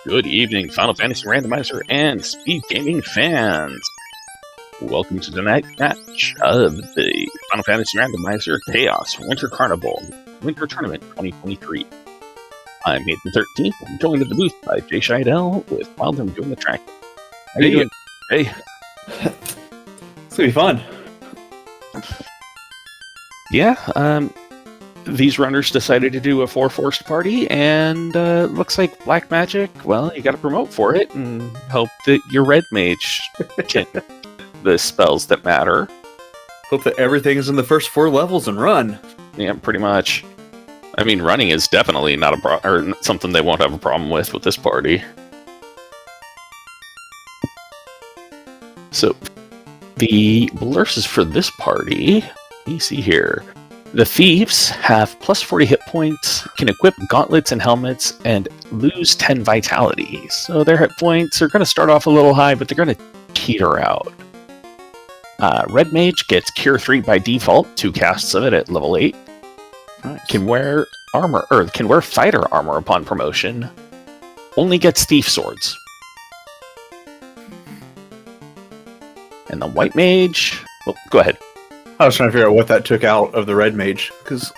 Good evening, Final Fantasy Randomizer and Speed Gaming fans. Welcome to tonight's match of the Final Fantasy Randomizer Chaos Winter Carnival Winter Tournament 2023. I'm Nathan13, joined at the booth by Jay Scheidel with Wildem doing the track. How you doing? Hey. It's gonna be fun. Yeah, these runners decided to do a 4-forced party, and looks like Black Magic, well, you gotta promote for it and hope that your Red Mage can the spells that matter. Hope that everything is in the first 4 levels and run. Yeah, pretty much. I mean, running is definitely not or something they won't have a problem with this party. So, the blurses for this party, you see here. The Thieves have plus 40 hit points, can equip gauntlets and helmets, and lose 10 vitality. So their hit points are going to start off a little high, but they're going to peter out. Red Mage gets Cure 3 by default, 2 casts of it at level 8. Nice. Can wear armor, or can wear fighter armor upon promotion. Only gets Thief Swords. And the White Mage... Well, go ahead. I was trying to figure out what that took out of the Red Mage, because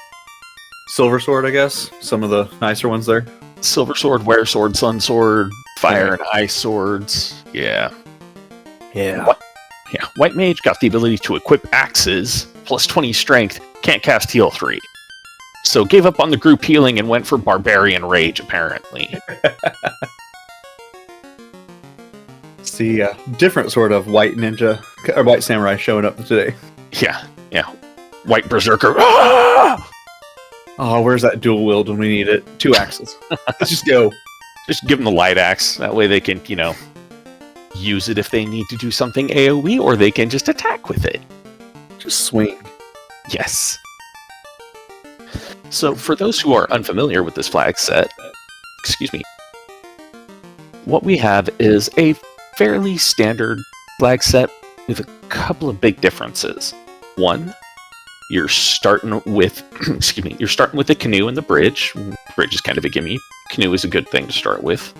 Silver Sword, I guess, some of the nicer ones there. Silver Sword, Wear Sword, Sun Sword, Fire and Ice Swords. Yeah. White Mage got the ability to equip axes, plus 20 strength, can't cast heal 3. So gave up on the group healing and went for Barbarian Rage, apparently. It's the different sort of white ninja, or white samurai showing up today. Yeah. White Berserker. Ah! Oh, where's that dual wield when we need it? 2 axes. Let's just go. Just give them the light axe. That way they can, use it if they need to do something AoE, or they can just attack with it. Just swing. Yes. So, for those who are unfamiliar with this flag set, what we have is a fairly standard flag set with a couple of big differences. One, you're starting with, you're starting with the canoe and the bridge. Bridge is kind of a gimme. Canoe is a good thing to start with.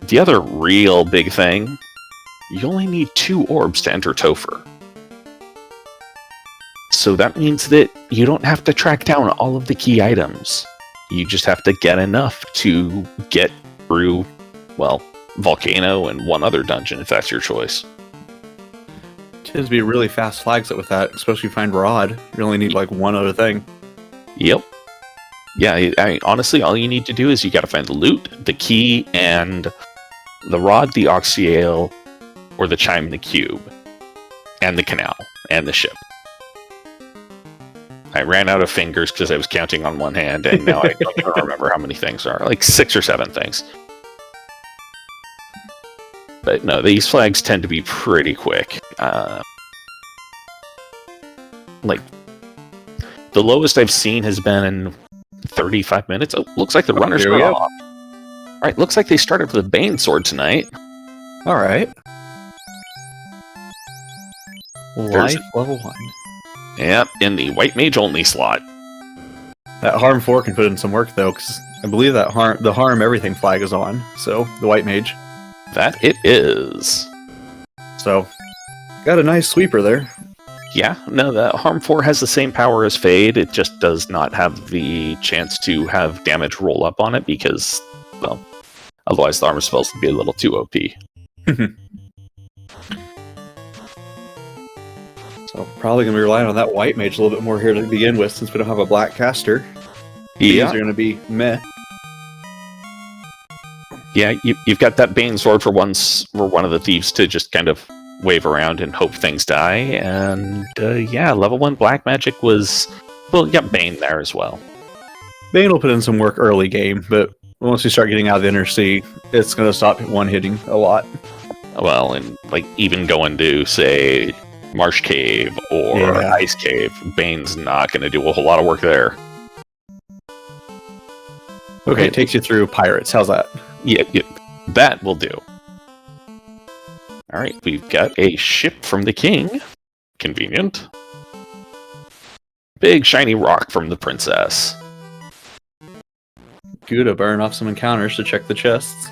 The other real big thing, you only need 2 orbs to enter Topher. So that means that you don't have to track down all of the key items. You just have to get enough to get through, well, Volcano and one other dungeon, if that's your choice. Tends to be a really fast flag set with that, especially if you find Rod. You only need like one other thing. Yep. Yeah, honestly, all you need to do is you gotta find the loot, the key, and the rod, the Oxyale, or the chime in the cube, and the canal, and the ship. I ran out of fingers because I was counting on one hand, and now I don't even remember how many things are. Like 6 or 7 things. But no, these flags tend to be pretty quick. Like, the lowest I've seen has been 35 minutes. Oh, looks like the runners are off. Alright, looks like they started with a Bane Sword tonight. Alright. Life level 1. Yep, in the White Mage only slot. That Harm 4 can put in some work, though, because I believe that the Harm Everything flag is on, so the White Mage. That it is. So, got a nice sweeper there. Yeah, no, the Harm 4 has the same power as Fade, it just does not have the chance to have damage roll up on it because, well, otherwise the armor spells would be a little too OP. So, probably going to be relying on that White Mage a little bit more here to begin with, since we don't have a black caster. Yeah. These are going to be meh. Yeah, you've got that Bane Sword for one of the thieves to just kind of wave around and hope things die, and yeah, level 1 Black Magic was... Well, you got Bane there as well. Bane will put in some work early game, but once we start getting out of the Inner Sea, it's going to stop one-hitting a lot. Well, and like even going to, say, Marsh Cave or Ice Cave, Bane's not going to do a whole lot of work there. Okay, it takes you through Pirates. How's that? Yeah, that will do. Alright, we've got a ship from the king. Convenient. Big shiny rock from the princess. Guda burn off some encounters to check the chests.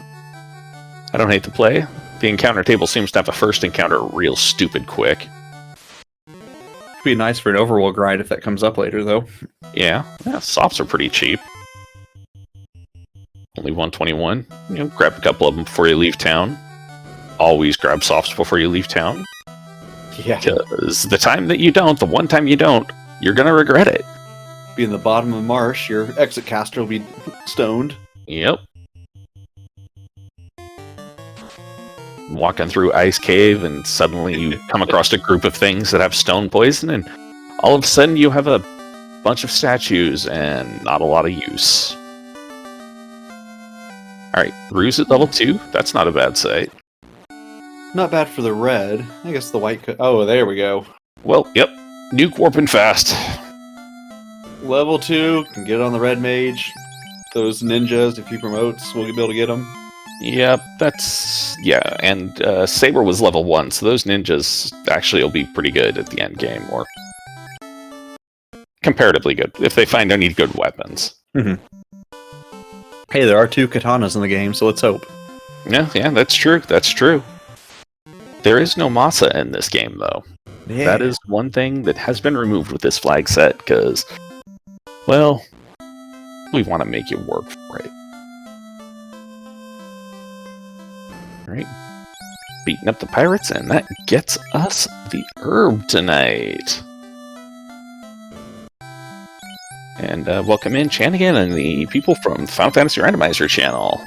I don't hate the play. The encounter table seems to have a first encounter real stupid quick. It'd be nice for an overworld grind if that comes up later, though. Yeah, softs are pretty cheap. Only 121. Grab a couple of them before you leave town. Always grab softs before you leave town. Yeah. Because the time that you don't, the one time you don't, you're going to regret it. Be in the bottom of the marsh, your exit caster will be stoned. Yep. Walking through Ice Cave, and suddenly you come across a group of things that have stone poison, and all of a sudden you have a bunch of statues and not a lot of use. Alright, Ruse at level 2. That's not a bad sight. Not bad for the red. I guess the white could... Oh, there we go. Well, yep. Nuke warping fast. Level 2, can get on the red mage. Those ninjas, if he promotes, we'll be able to get them. Yep, that's... Yeah, and Saber was level 1, so those ninjas actually will be pretty good at the end game, or... comparatively good, if they find any good weapons. Mm-hmm. Hey, there are 2 katanas in the game, so let's hope. Yeah, that's true, that's true. There is no Masa in this game, though. Yeah. That is one thing that has been removed with this flag set, because, well, we want to make it work for it. Alright. Beating up the pirates, and that gets us the herb tonight. And welcome in Chanigan and the people from the Final Fantasy Randomizer channel.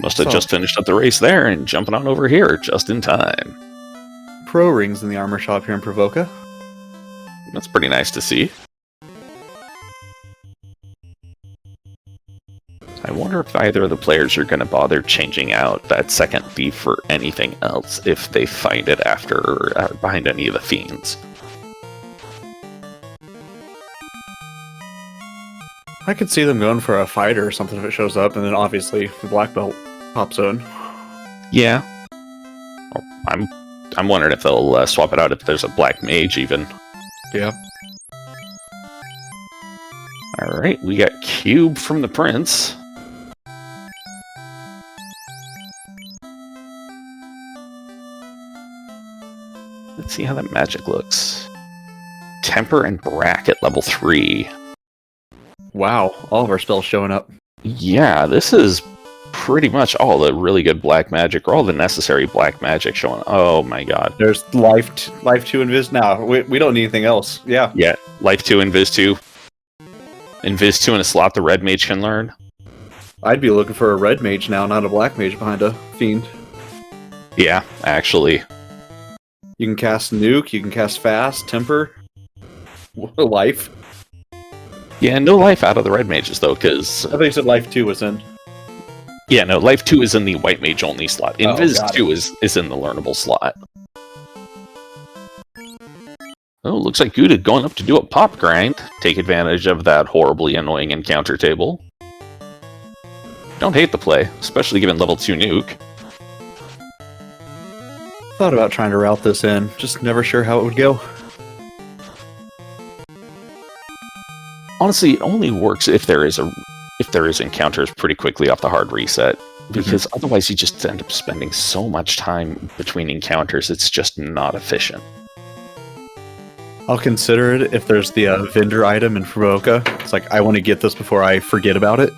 Must have just finished up the race there and jumping on over here just in time. Pro rings in the armor shop here in Provoca. That's pretty nice to see. I wonder if either of the players are going to bother changing out that second thief for anything else if they find it after behind any of the fiends. I could see them going for a fighter or something if it shows up, and then obviously the black belt pops in. Yeah. Well, I'm wondering if they'll swap it out if there's a black mage even. Yeah. Alright, we got Cube from the Prince. Let's see how that magic looks. Temper and Bracket level 3. Wow, all of our spells showing up. Yeah, this is pretty much all the really good black magic, or all the necessary black magic showing. Oh my god. There's life 2 Invis now. We don't need anything else. Yeah. Yeah, life 2, Invis 2. Invis 2 in a slot the red mage can learn. I'd be looking for a red mage now, not a black mage behind a fiend. Yeah, actually. You can cast Nuke, you can cast Fast, Temper, Life. Yeah, no life out of the red mages, though, because... I think you said life 2 was in. Yeah, no, life 2 is in the white mage only slot. Invis 2 is in the learnable slot. Oh, looks like Guda going up to do a pop grind. Take advantage of that horribly annoying encounter table. Don't hate the play, especially given level 2 nuke. Thought about trying to route this in, just never sure how it would go. Honestly, it only works if there is encounters pretty quickly off the hard reset, because otherwise you just end up spending so much time between encounters, it's just not efficient. I'll consider it if there's the vendor item in Provoca. It's like, I want to get this before I forget about it.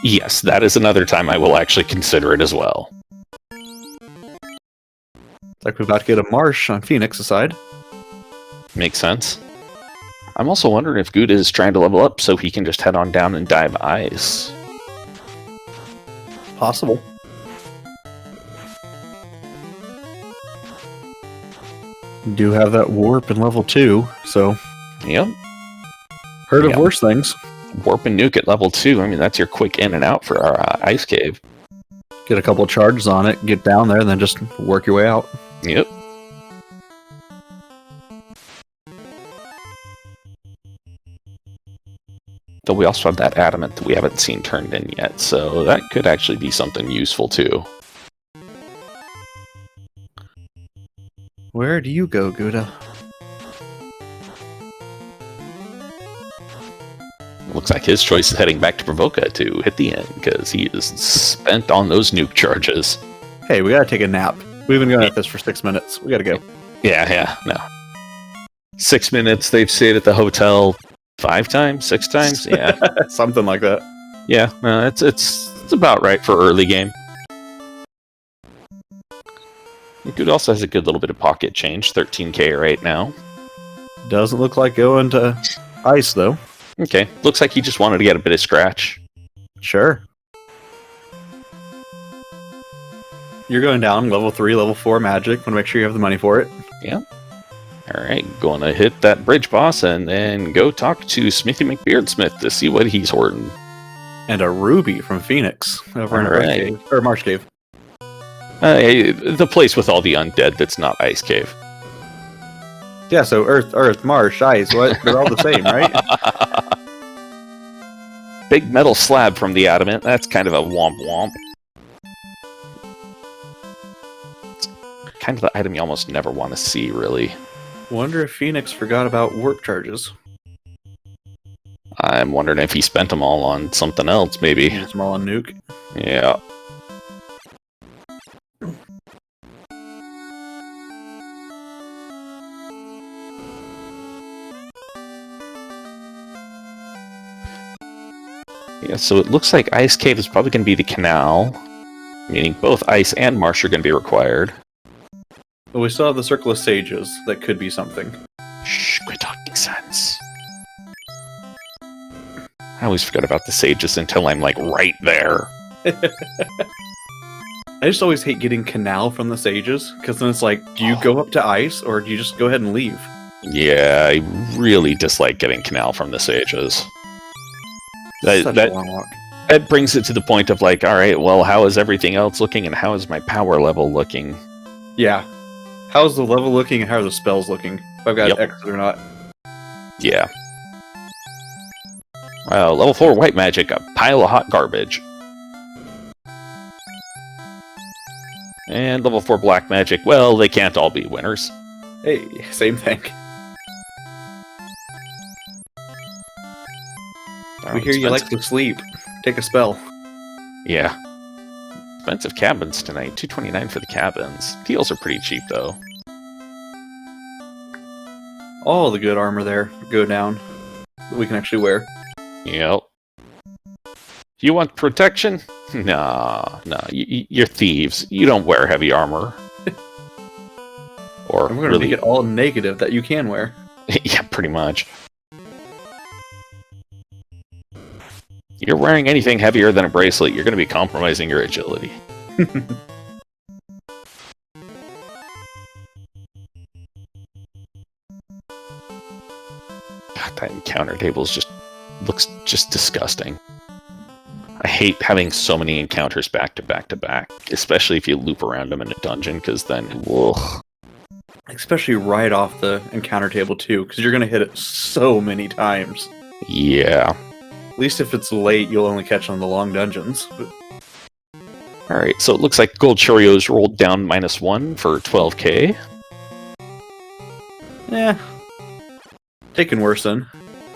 Yes, that is another time I will actually consider it as well. It's like we're about to get a marsh on Phoenix aside. Makes sense. I'm also wondering if Guda is trying to level up so he can just head on down and dive ice. Possible. You do have that warp in level 2, so... Yep. Heard of worse things. Warp and nuke at level 2, I mean, that's your quick in and out for our ice cave. Get a couple of charges on it, get down there, and then just work your way out. Yep. Though we also have that adamant that we haven't seen turned in yet, so that could actually be something useful too. Where do you go, Guda? Looks like his choice is heading back to Provoca to hit the end, because he is spent on those nuke charges. Hey, we gotta take a nap. We've been going at this for 6 minutes. We gotta go. Yeah, no. 6 minutes, they've stayed at the hotel 5 times, 6 times? Yeah. Something like that. Yeah, no, it's about right for early game. Good also has a good little bit of pocket change, 13k right now. Doesn't look like going to ice, though. Okay, looks like he just wanted to get a bit of scratch. Sure. You're going down, level 3, level 4 magic. Want to make sure you have the money for it. Yeah. Alright, going to hit that bridge boss and then go talk to Smithy McBeardsmith to see what he's hoarding. And a ruby from Phoenix over in Alright. Cave, or Marsh Cave. The place with all the undead that's not Ice Cave. Yeah, so Earth, Marsh, Ice, what? They're all the same, right? Big metal slab from the adamant. That's kind of a womp womp. It's kind of the item you almost never want to see, really. Wonder if Phoenix forgot about warp charges. I'm wondering if he spent them all on something else, maybe. Use them all on Nuke. Yeah. Yeah, so it looks like Ice Cave is probably going to be the canal, meaning both Ice and Marsh are going to be required. But we still have the Circle of Sages. That could be something. Shh, quit talking sense. I always forget about the sages until I'm, like, right there. I just always hate getting canal from the sages, because then it's like, do you go up to ice, or do you just go ahead and leave? Yeah, I really dislike getting canal from the sages. Such a long walk. That brings it to the point of, like, alright, well, how is everything else looking, and how is my power level looking? Yeah. How's the level looking, and how are the spells looking? If I've got Yep. X or not. Yeah. Level 4 white magic, a pile of hot garbage. And level 4 black magic, well, they can't all be winners. Hey, same thing. We hear you like to sleep. Take a spell. Yeah. Expensive cabins tonight, $229 for the cabins. Deals are pretty cheap, though. All the good armor there go down that we can actually wear. Yep. You want protection? Nah. You're thieves. You don't wear heavy armor. Or And we're going to really... make it all negative that you can wear. Yeah, pretty much. You're wearing anything heavier than a bracelet, you're going to be compromising your agility. God, that encounter table looks just disgusting. I hate having so many encounters back to back to back, especially if you loop around them in a dungeon, because then, ugh. Especially right off the encounter table, too, because you're going to hit it so many times. Yeah. At least if it's late, you'll only catch on the long dungeons. But... Alright, so it looks like Gold Cheerios rolled down -1 for 12k. Yeah. Taken worse then.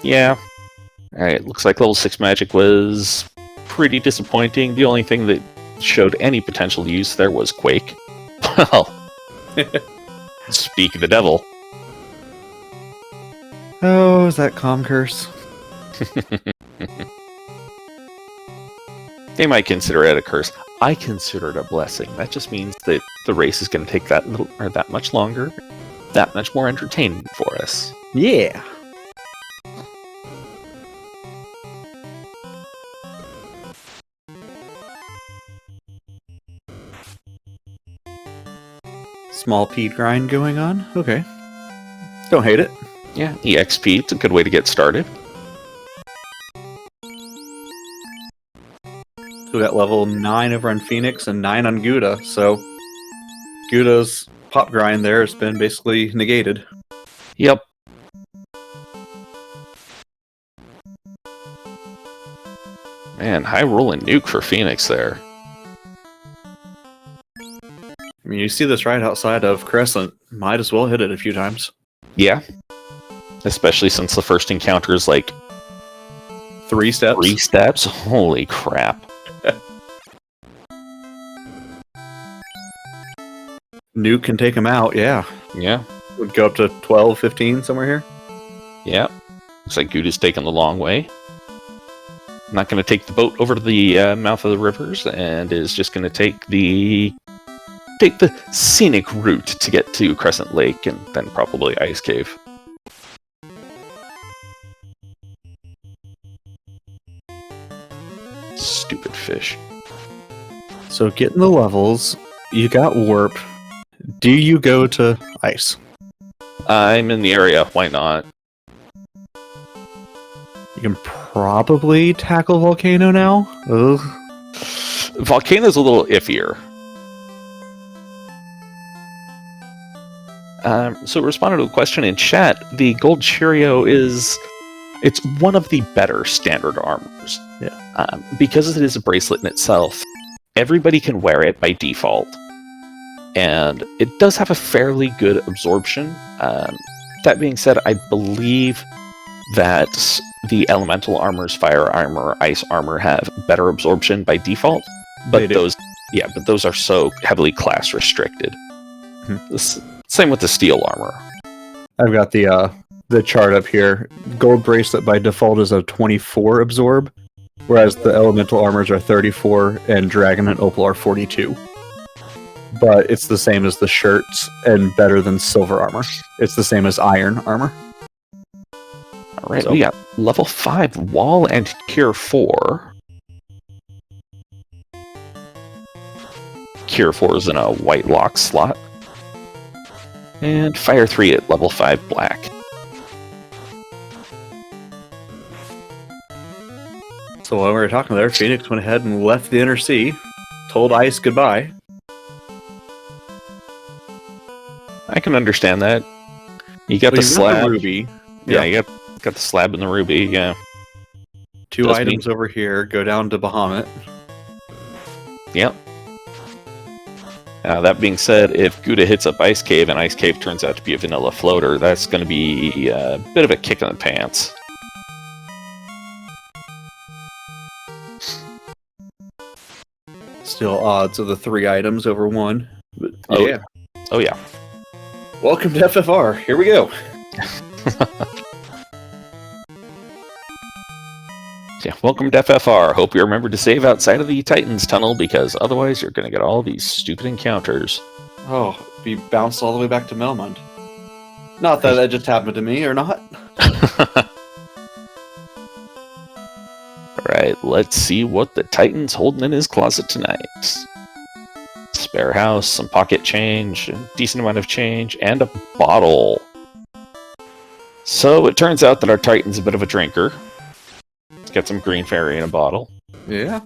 Yeah. Alright, looks like level 6 magic was pretty disappointing. The only thing that showed any potential use there was Quake. Well, speak of the devil. Oh, is that calm curse? They might consider it a curse. I consider it a blessing. That just means that the race is going to take that much longer, that much more entertaining for us. Yeah. Small peat grind going on? Okay. Don't hate it. Yeah, EXP, it's a good way to get started. We got level 9 over on Phoenix and 9 on Guda, so Guda's pop grind there has been basically negated. Yep. Man, high rolling nuke for Phoenix there. I mean, you see this right outside of Crescent. Might as well hit it a few times. Yeah. Especially since the first encounter is like 3 steps. 3 steps? Holy crap. Nuke can take him out, yeah. Yeah. Would go up to 12, 15, somewhere here. Yeah. Looks like Guda's taking the long way. Not going to take the boat over to the mouth of the rivers, and is just going to take the scenic route to get to Crescent Lake, and then probably Ice Cave. Stupid fish. So getting the levels, you got warp. Do you go to ice? I'm in the area. Why not? You can probably tackle Volcano now. Ugh. Volcano's a little iffier. So responding to a question in chat, the Gold Cheerio it's one of the better standard armors. Yeah. Because it is a bracelet in itself, everybody can wear it by default. And it does have a fairly good absorption. That being said, I believe that the elemental armors, fire armor, ice armor have better absorption by default. But those are so heavily class restricted. Same with the steel armor. I've got the chart up here. Gold bracelet by default is a 24 absorb, whereas the elemental armors are 34 and dragon and opal are 42. But it's the same as the shirts and better than silver armor. It's the same as iron armor. Alright, we got level 5 wall and cure 4. Cure 4 is in a white lock slot. And fire 3 at level 5 black. So while we were talking there, Phoenix went ahead and left the Inner Sea, told Ice goodbye. I can understand that. You got the slab. Ruby. Yeah, you got the slab and the ruby, yeah. Two items over here, go down to Bahamut. Yep. That being said, if Guda hits up Ice Cave and Ice Cave turns out to be a vanilla floater, that's going to be a bit of a kick in the pants. Still odds of the 3 items over 1. But, yeah. Oh, yeah. Welcome to FFR. Here we go. Yeah, welcome to FFR. Hope you remember to save outside of the Titans tunnel, because otherwise you're going to get all these stupid encounters. Oh, be bounced all the way back to Melmond. Not that just happened to me, or not. Alright, let's see what the Titan's holding in his closet tonight. Spare house, some pocket change, a decent amount of change, and a bottle. So it turns out that our Titan's a bit of a drinker. Let's get some green fairy in a bottle. Yeah.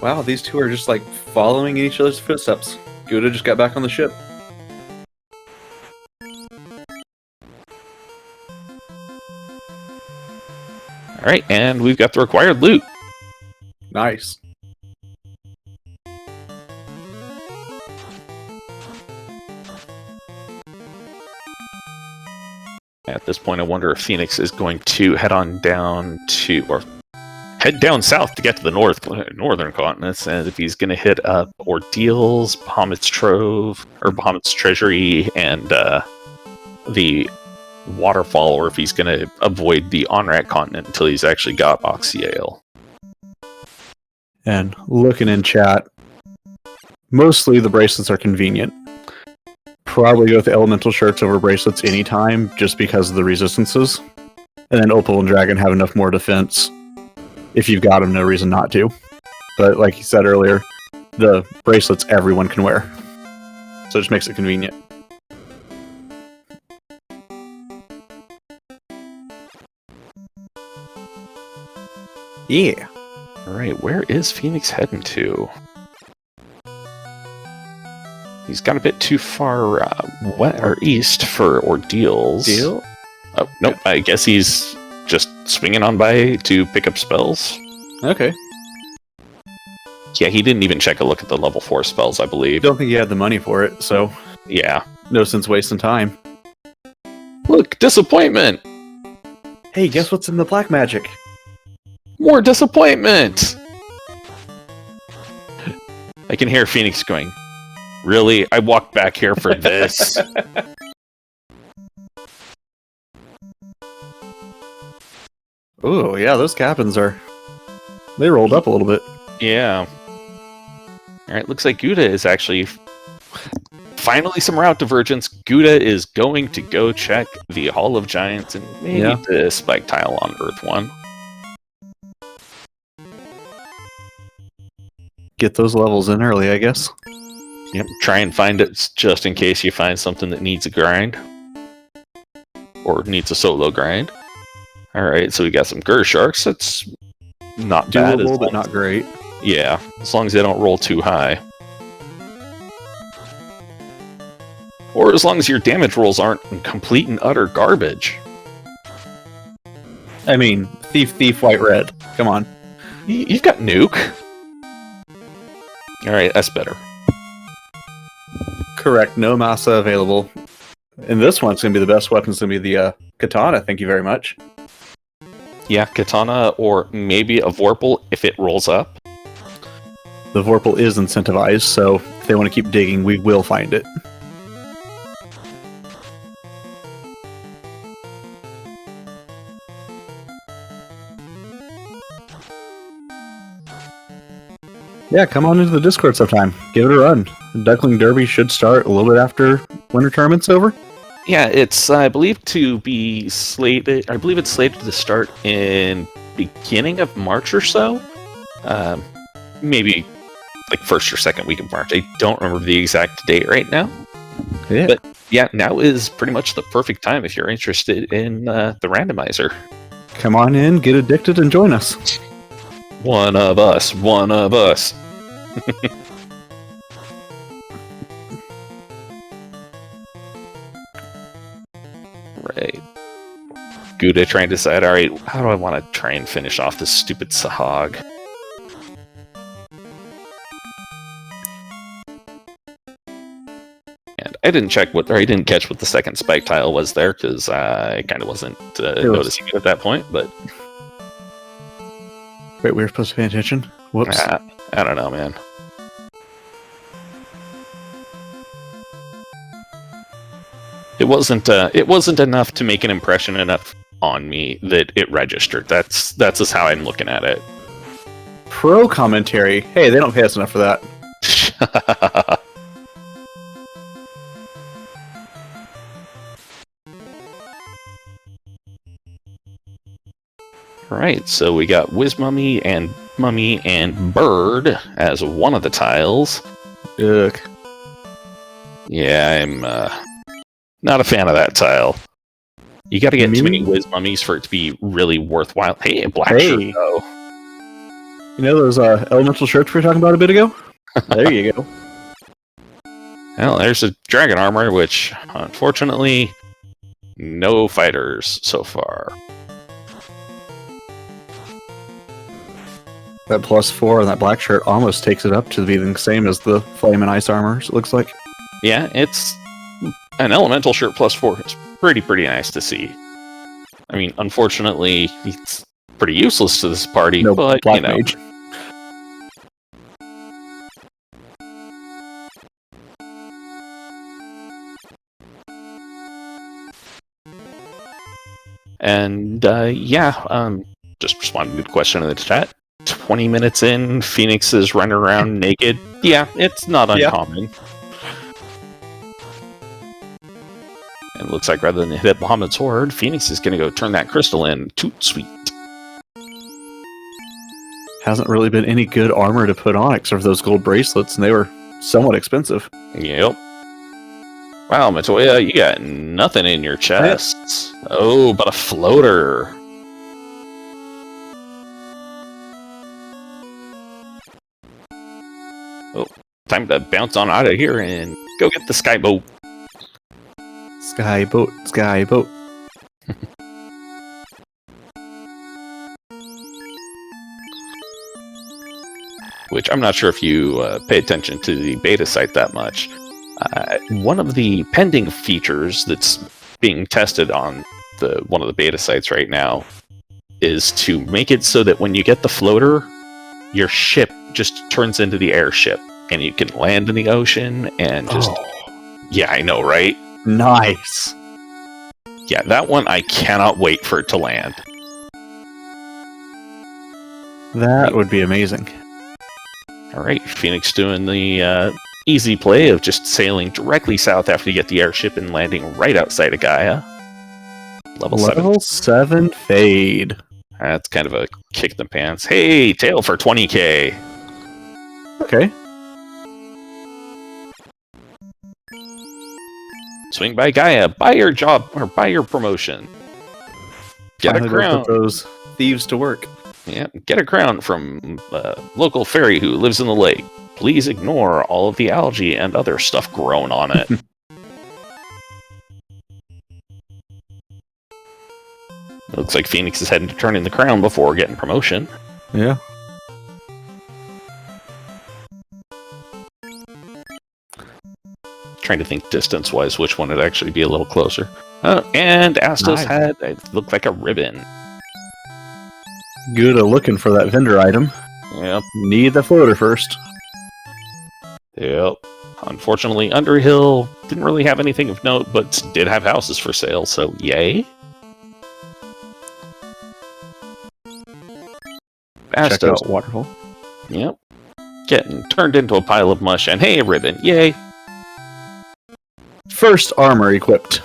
Wow, these two are just like following in each other's footsteps. Guda just got back on the ship. Alright, and we've got the required loot. Nice. At this point, I wonder if Phoenix is going to head down south to get to the northern continents, and if he's going to hit up Ordeals, Bahamut's Trove, or Bahamut's Treasury, and the Waterfall, or if he's going to avoid the Onrak continent until he's actually got Oxyale. And looking in chat, mostly the bracelets are convenient. Probably go with the elemental shirts over bracelets anytime, just because of the resistances. And then Opal and Dragon have enough more defense. If you've got them, no reason not to. But like you said earlier, the bracelets everyone can wear. So it just makes it convenient. Yeah. Alright, where is Phoenix heading to? He's got a bit too far west or east for Ordeals. Deal? Oh, nope, I guess he's just swinging on by to pick up spells. Okay. Yeah, he didn't even check a look at the level 4 spells, I believe. Don't think he had the money for it, so Yeah. no sense wasting time. Look, disappointment! Hey, guess what's in the black magic? More disappointment! I can hear Phoenix going, really? I walked back here for this? Oh, yeah, those captains they rolled up a little bit. Yeah. Alright, looks like Guda is actually... Finally some route divergence. Guda is going to go check the Hall of Giants and maybe the spike tile on Earth 1. Get those levels in early, I guess. Yep, try and find it just in case you find something that needs a grind. Or needs a solo grind. Alright, so we got some Gur Sharks. That's not bad. Doable, but not great. Yeah, as long as they don't roll too high. Or as long as your damage rolls aren't complete and utter garbage. I mean, Thief, White, Red. Come on. You've got Nuke. Alright, that's better. Correct, no Massa available. And this one's going to be the best weapon. It's going to be the Katana, thank you very much. Yeah, Katana, or maybe a Vorpal if it rolls up. The Vorpal is incentivized, so if they want to keep digging, we will find it. Yeah, come on into the Discord sometime. Give it a run. The Duckling Derby should start a little bit after Winter Tournament's over. Yeah, it's I believe it's slated to start in beginning of March or so. Maybe like first or second week of March. I don't remember the exact date right now. Yeah. But yeah, now is pretty much the perfect time if you're interested in the randomizer. Come on in, get addicted, and join us. One of us. Right. Guda trying to decide, alright, how do I want to try and finish off this stupid Sahag? And I didn't catch what the second spike tile was there, because I kind of wasn't noticing it at that point, but... Wait, we were supposed to pay attention? Whoops. I don't know, man. It wasn't enough to make an impression enough on me that it registered. That's just how I'm looking at it. Pro commentary. Hey, they don't pay us enough for that. Right, so we got Mummy and Bird as one of the tiles. Ugh. Yeah, I'm not a fan of that tile. You gotta get too many Mummies for it to be really worthwhile. Hey, a black shirt, though. You know those elemental shirts we were talking about a bit ago? There you go. Well, there's a dragon armor, which, unfortunately, no fighters so far. That +4 and that black shirt almost takes it up to being the same as the flame and ice armors, it looks like. Yeah, it's an elemental shirt +4 is pretty nice to see. I mean, unfortunately, it's pretty useless to this party, no, but, black you know. mage. And, just responding to the question in the chat. 20 minutes in, Phoenix is running around naked. Yeah, it's not uncommon. And it looks like rather than hit Bahamut's Horde, Phoenix is going to go turn that crystal in. Toot sweet. Hasn't really been any good armor to put on except for those gold bracelets, and they were somewhat expensive. Yep. Wow, Matoya, you got nothing in your chest. Yeah. Oh, but a floater. Oh, time to bounce on out of here and go get the skyboat. Skyboat. Which I'm not sure if you pay attention to the beta site that much. One of the pending features that's being tested on one of the beta sites right now is to make it so that when you get the floater, your ship just turns into the airship. and you can land in the ocean and just... Yeah, I know, right? Nice. Yeah, that one, I cannot wait for it to land. That would be amazing. Alright, Phoenix doing the easy play of just sailing directly south after you get the airship and landing right outside of Gaia. Level 7 Fade. That's kind of a kick in the pants. Hey, tail for 20k. Okay. Swing by Gaia, buy your job, or buy your promotion. Get Finally a crown. put those thieves to work. Yeah, get a crown from a local fairy who lives in the lake. Please ignore all of the algae and other stuff grown on it. Looks like Phoenix is heading to turn in the crown before getting promotion. Yeah. Trying to think distance-wise which one would actually be a little closer. And Astos had, it looked like a ribbon. Guda looking for that vendor item. Yep. Need the floater first. Yep. Unfortunately, Underhill didn't really have anything of note, but did have houses for sale, so yay. Check Astos. out Waterfall. Yep. Getting turned into a pile of mush, and hey, a ribbon. Yay. First armor equipped.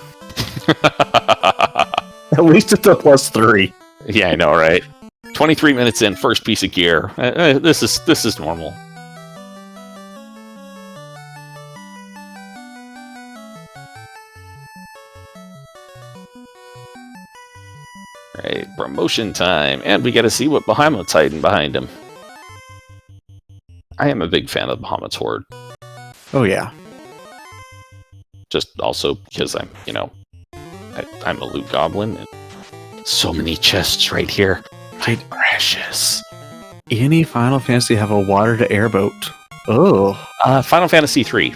At least it's a +3. Yeah, I know, right? 23 minutes in, first piece of gear. This is normal. Right, promotion time, and we get to see what Bahamut's hiding behind him. I am a big fan of Bahamut's horde. Oh yeah. Just also because I'm, I'm a loot goblin. And so many chests right here. My precious. Any Final Fantasy have a water to air boat? Oh. Final Fantasy 3.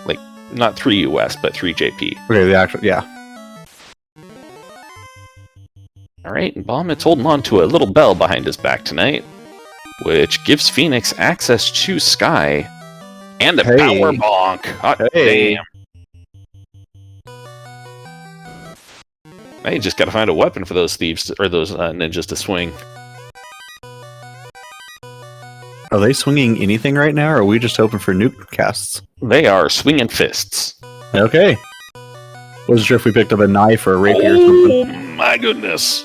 Like, not 3 US, but 3 JP. Okay, the actual, yeah. Alright, and Bahamut's holding on to a little bell behind his back tonight, which gives Phoenix access to Sky. And a power bonk. Hot damn. Now you just gotta find a weapon for those thieves, or those ninjas to swing. Are they swinging anything right now, or are we just hoping for nuke casts? They are swinging fists. Okay. Wasn't sure if we picked up a knife or a rapier or something. Oh my goodness.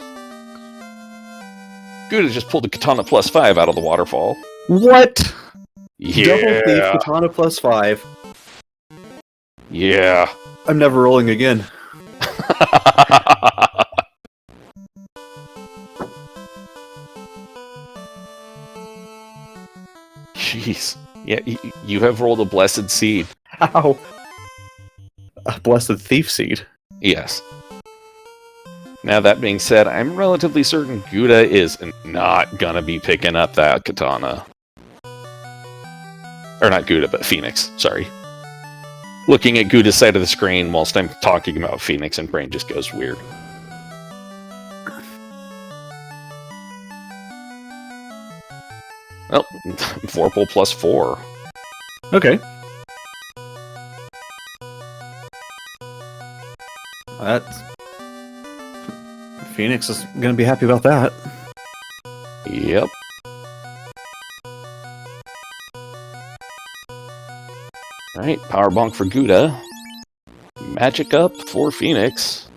Guda just pulled the katana +5 out of the waterfall. What? Yeah. Double thief katana +5. Yeah. I'm never rolling again. Jeez. Yeah, you have rolled a blessed seed. How? A blessed thief seed. Yes. Now, that being said, I'm relatively certain Guda is not gonna be picking up that katana. Or not Guda, but Phoenix. Sorry. Looking at Guda's side of the screen whilst I'm talking about Phoenix, and brain just goes weird. Well, Vorpal +4. Okay. That's... Phoenix is gonna be happy about that. Yep. Alright, power bonk for Guda. Magic up for Phoenix.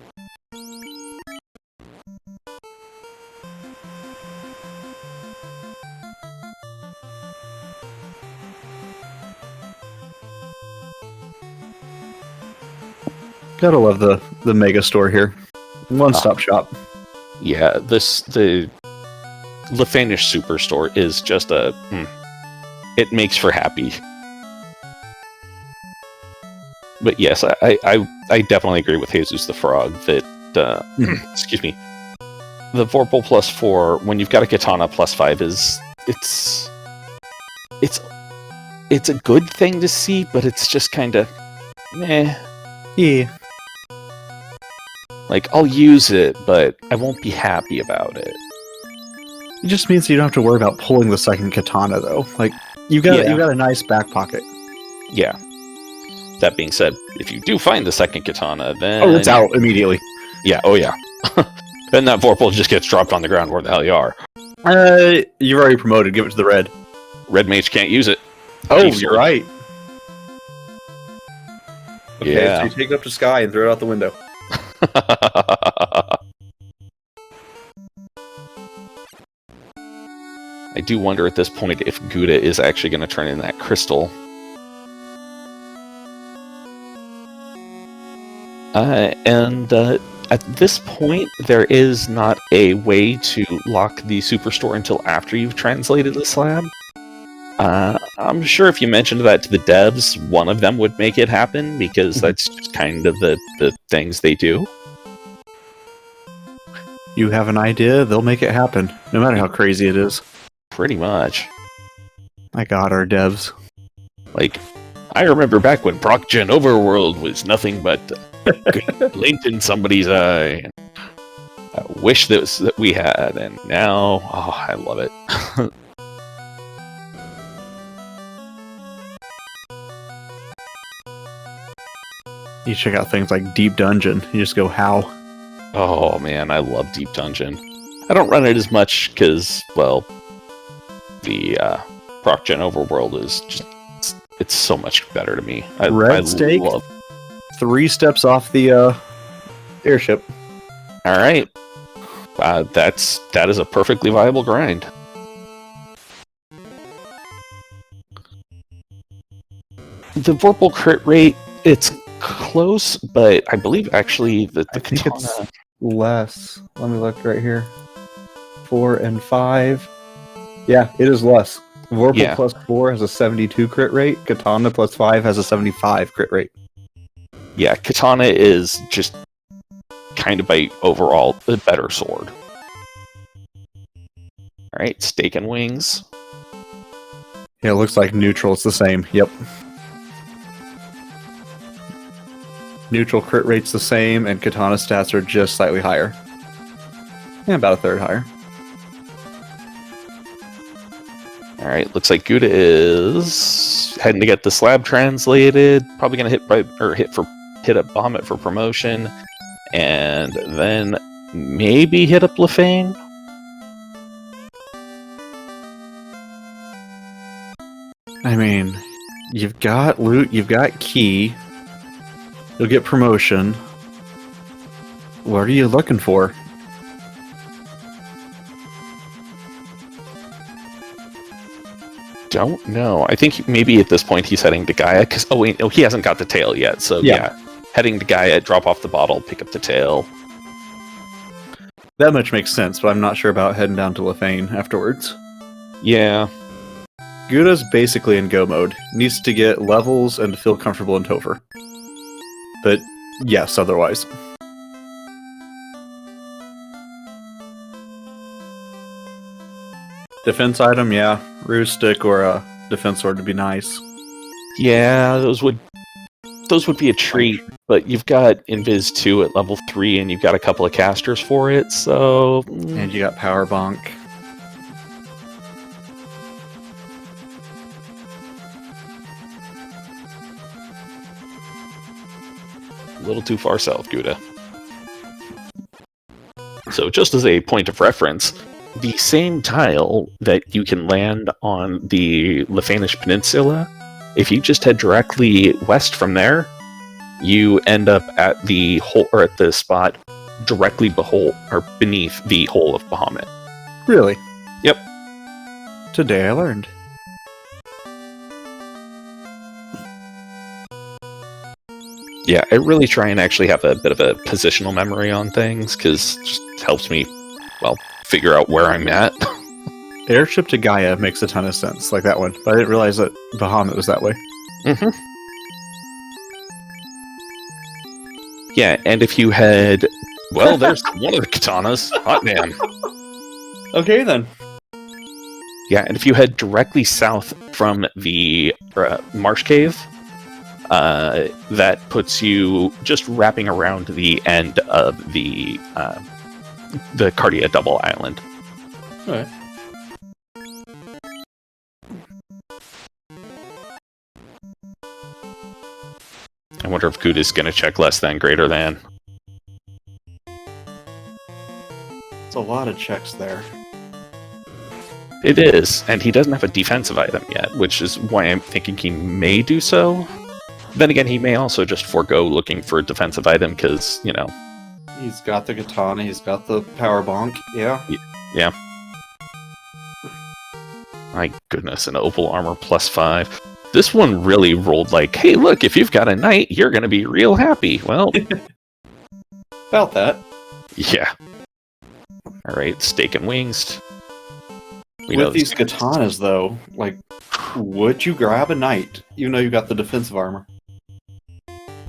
Gotta love the mega store here. One-stop shop. Yeah, the Lefanish Superstore is just a... it makes for happy. But yes, I definitely agree with Jesus the Frog that, excuse me, the Vorpal +4, when you've got a katana +5 is, it's a good thing to see, but it's just kind of, meh. Yeah. Like, I'll use it, but I won't be happy about it. It just means you don't have to worry about pulling the second katana, though. Like, you got a nice back pocket. Yeah. That being said, if you do find the second katana, then... Oh, it's out immediately. Yeah, oh yeah. Then that Vorpal just gets dropped on the ground where the hell you are. You've already promoted. Give it to the red. Red mage can't use it. Oh, you're right. Okay, Yeah. so you take it up to Sky and throw it out the window. I do wonder at this point if Gouda is actually going to turn in that crystal. At this point, there is not a way to lock the Superstore until after you've translated the slab. I'm sure if you mentioned that to the devs, one of them would make it happen, because that's just kind of the things they do. You have an idea, they'll make it happen, no matter how crazy it is. Pretty much. My god, our devs. Like, I remember back when ProcGen Overworld was nothing but glint in somebody's eye. I wish that we had, and now, oh, I love it. You check out things like Deep Dungeon. You just go, how? Oh man, I love Deep Dungeon. I don't run it as much because, well, the ProcGen Overworld is just, it's so much better to me. Red Stake, 3 steps off the airship. Alright. That is a perfectly viable grind. The Vorpal crit rate, it's close, but I believe actually that the katana... it's less. Let me look right here. 4 and 5. Yeah, it is less. Vorpal plus 4 has a 72 crit rate. Katana plus 5 has a 75 crit rate. Yeah, katana is just kind of by overall a better sword. Alright, Stake and Wings. Yeah, it looks like neutral. It's the same. Yep. Neutral crit rate's the same, and katana stats are just slightly higher. Yeah, about a third higher. Alright, looks like Gouda is heading to get the slab translated. Probably gonna hit up Bahamut for promotion. And then maybe hit up Lefane. I mean, you've got loot, you've got key. You'll get promotion. What are you looking for? Don't know. I think maybe at this point he's heading to Gaia, because he hasn't got the tail yet. So yeah, heading to Gaia, drop off the bottle, pick up the tail. That much makes sense, but I'm not sure about heading down to Lefane afterwards. Yeah. Gouda's basically in go mode. Needs to get levels and to feel comfortable in Topher. But yes, otherwise. Defense item, yeah. Ruse stick or a defense sword would be nice. Yeah, those would be a treat, but you've got Invis 2 at level 3 and you've got a couple of casters for it, so... And you got Power Bonk. A little too far south, Gouda. So just as a point of reference, the same tile that you can land on the Lefanish Peninsula, if you just head directly west from there, you end up at the hole, or at the spot directly beneath the hole of Bahamut. Really? Yep. Today I learned. Yeah, I really try and actually have a bit of a positional memory on things, because it just helps me, well, figure out where I'm at. Airship to Gaia makes a ton of sense, like that one. But I didn't realize that Bahamut was that way. Mm-hmm. Yeah, and if you head... Well, there's one of the katanas. Hot damn. Okay, then. Yeah, and if you head directly south from the Marsh Cave, that puts you just wrapping around the end of the Cardia Double Island. Alright. I wonder if Guda's going to check less than, greater than. It's a lot of checks there. It is, and he doesn't have a defensive item yet, which is why I'm thinking he may do so. Then again, he may also just forego looking for a defensive item because, you know... He's got the katana, he's got the power bonk, yeah. Yeah. My goodness, an opal armor +5. This one really rolled like, hey, look, if you've got a knight, you're going to be real happy. Well... About that. Yeah. Alright, steak and wings. With these katanas, though, like, would you grab a knight, even though you got the defensive armor?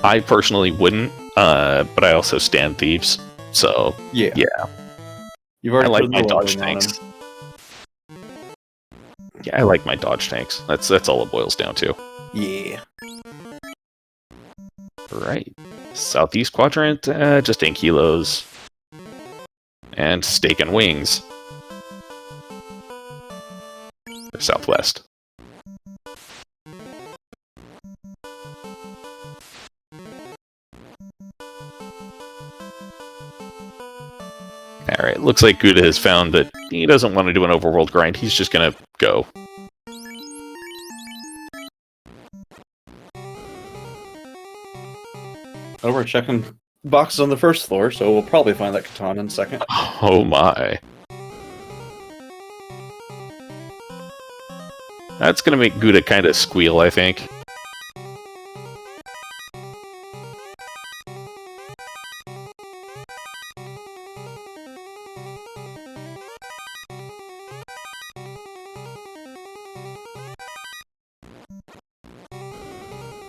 I personally wouldn't, but I also stand thieves, so yeah. You've already I like put my the dodge leveling on tanks. him. Yeah, I like my dodge tanks. That's all it boils down to. Yeah. Right. Southeast quadrant, just 8 kilos. And steak and wings. Or southwest. Alright, looks like Guda has found that he doesn't want to do an overworld grind, he's just gonna go. Oh, we're checking boxes on the first floor, so we'll probably find that katana in a second. Oh my. That's gonna make Guda kind of squeal, I think.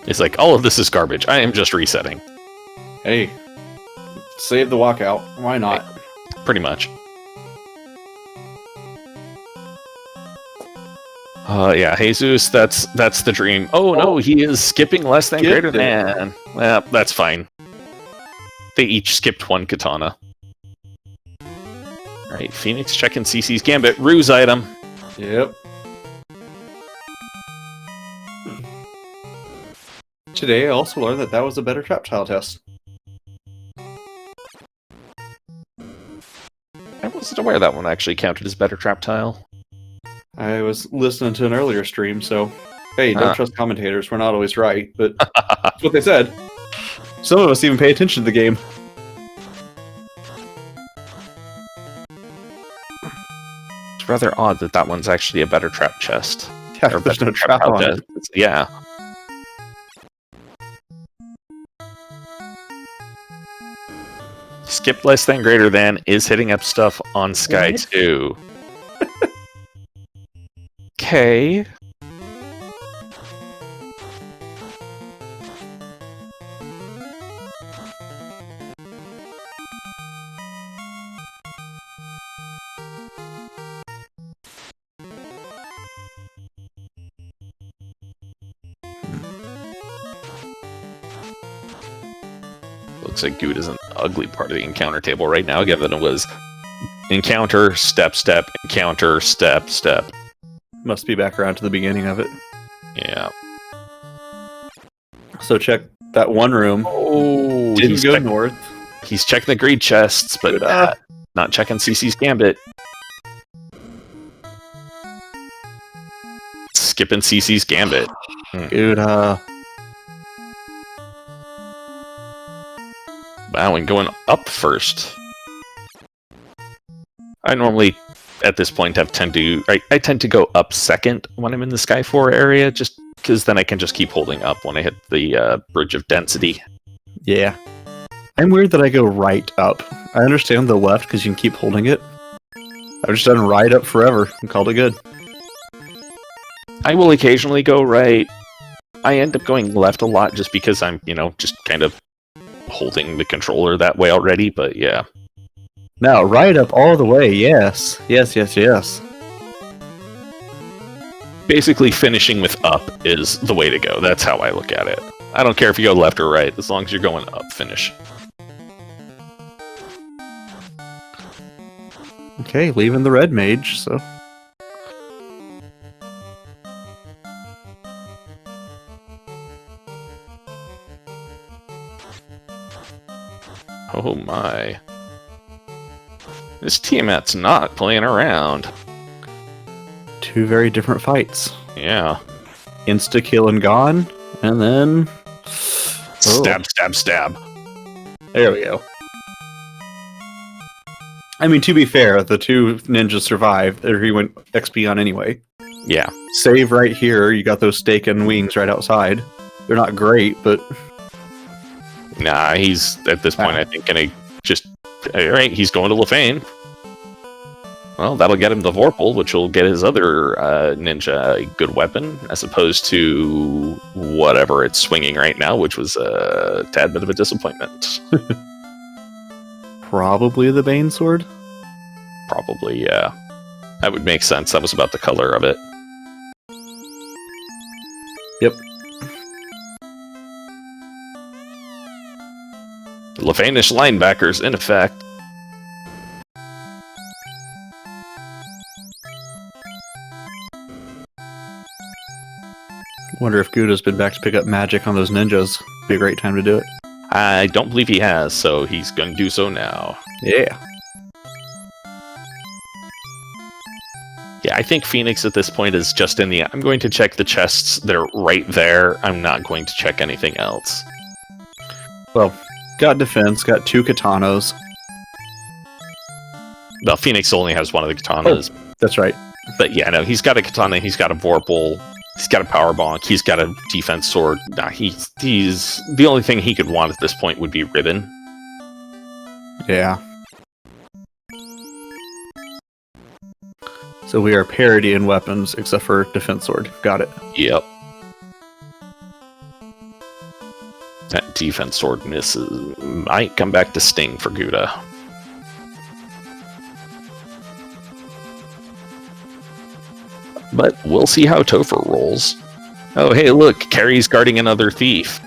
It's like, all of this is garbage. I am just resetting. Hey, save the walkout. Why not? Pretty much. Yeah, Jesus, that's the dream. Oh no, he is skipping less than greater than. Well, that's fine. They each skipped one katana. Alright, Phoenix checking CC's Gambit. Ruse item. Yep. Today I also learned that was a better trap tile test. I wasn't aware that one actually counted as better trap tile. I was listening to an earlier stream, so hey, don't trust commentators. We're not always right, but that's what they said. Some of us even pay attention to the game. It's rather odd that that one's actually a better trap chest. Yeah, there's no trap on it. Yeah. Skip less than greater than is hitting up stuff on Sky 2. Okay. Looks like Good is an ugly part of the encounter table right now, given it was encounter, step, step, encounter, step, step. Must be back around to the beginning of it. Yeah. So check that one room. Oh, didn't go north. He's checking the greed chests, but not checking CC's Gambit. Skipping CC's Gambit. Good. Wow, and going up first. I normally, at this point, I tend to go up second when I'm in the Sky 4 area, just because then I can just keep holding up when I hit the Bridge of Density. Yeah. I'm weird that I go right up. I understand the left because you can keep holding it. I've just done right up forever and called it good. I will occasionally go right. I end up going left a lot just because I'm, just kind of holding the controller that way already, but yeah. Now, right up all the way, yes. Yes, yes, yes. Basically, finishing with up is the way to go. That's how I look at it. I don't care if you go left or right, as long as you're going up, finish. Okay, leaving the red mage, so... Oh my. This Tiamat's not playing around. Two very different fights. Yeah. Insta-kill and gone, and then... Stab, stab, stab. There we go. I mean, to be fair, the two ninjas survived, or he went XP on anyway. Yeah. Save right here, you got those steak and wings right outside. They're not great, but... Nah, he's, at this point, I think, gonna just... Alright, he's going to Lefane. Well, that'll get him the Vorpal, which will get his other ninja a good weapon, as opposed to whatever it's swinging right now, which was a tad bit of a disappointment. Probably the Bane Sword? Probably, yeah. That would make sense. That was about the color of it. Yep. Lefanish linebackers, in effect. Wonder if Guda's been back to pick up magic on those ninjas. Be a great time to do it. I don't believe he has, so he's going to do so now. Yeah. Yeah, I think Phoenix at this point is just in the... I'm going to check the chests that are right there. I'm not going to check anything else. Well, got defense, got two katanas. Well, Phoenix only has one of the katanas. Oh, that's right. But yeah, no, he's got a katana, he's got a Vorpal, he's got a power bonk, he's got a defense sword. Nah, he's the only thing he could want at this point would be ribbon. Yeah. So we are parity in weapons, except for defense sword. Got it. Yep. That defense sword misses. Might come back to sting for Guda. But we'll see how Topher rolls. Oh, hey, look, Carrie's guarding another thief.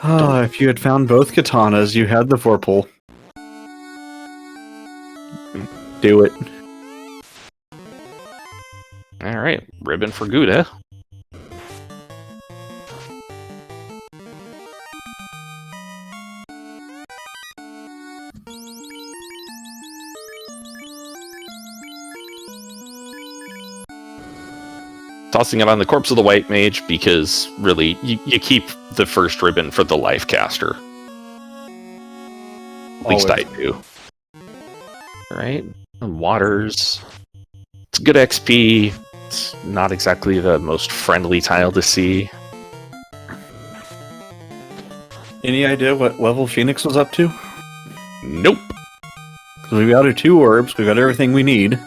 Ah, if you had found both katanas, you had the Vorpal. Do it. Alright, ribbon for Guda. Tossing it on the corpse of the white mage because, really, you keep the first ribbon for the life caster. At least I do. Alright, waters. It's good XP. It's not exactly the most friendly tile to see. Any idea what level Phoenix was up to? Nope. Because we've got our 2 orbs, we've got everything we need.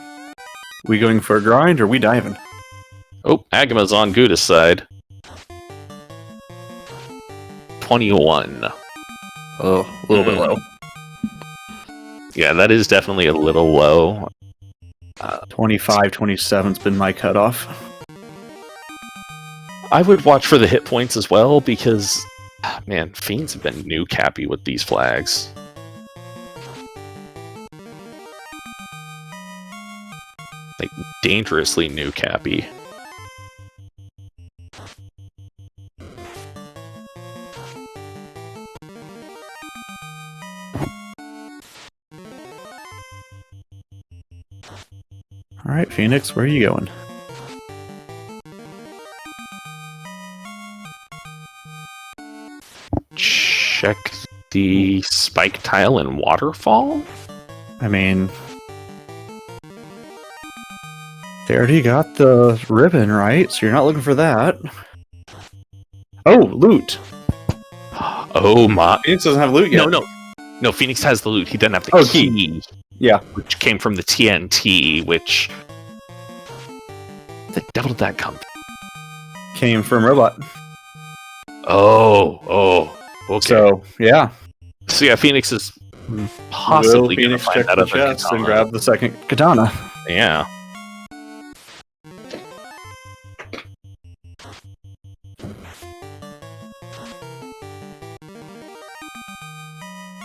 We going for a grind, or we diving? Oh, Agama's on Guda's side. 21. Oh, a little bit low. Yeah, that is definitely a little low. 25, 27's been my cutoff. I would watch for the hit points as well, because, man, Fiends have been new cappy with these flags. Like, dangerously new cappy. Alright, Phoenix, where are you going? Check the spike tile and waterfall? I mean... They already got the ribbon, right? So you're not looking for that. Oh, loot! Oh my... Phoenix doesn't have loot yet. No, Phoenix has the loot. He doesn't have the key. Yeah. Which came from the TNT, which... Where the devil did that come from? Came from Robot. Oh, okay. So, yeah. So yeah, Phoenix is possibly going to Phoenix find check that the other chest katana. and grab the second katana. Yeah.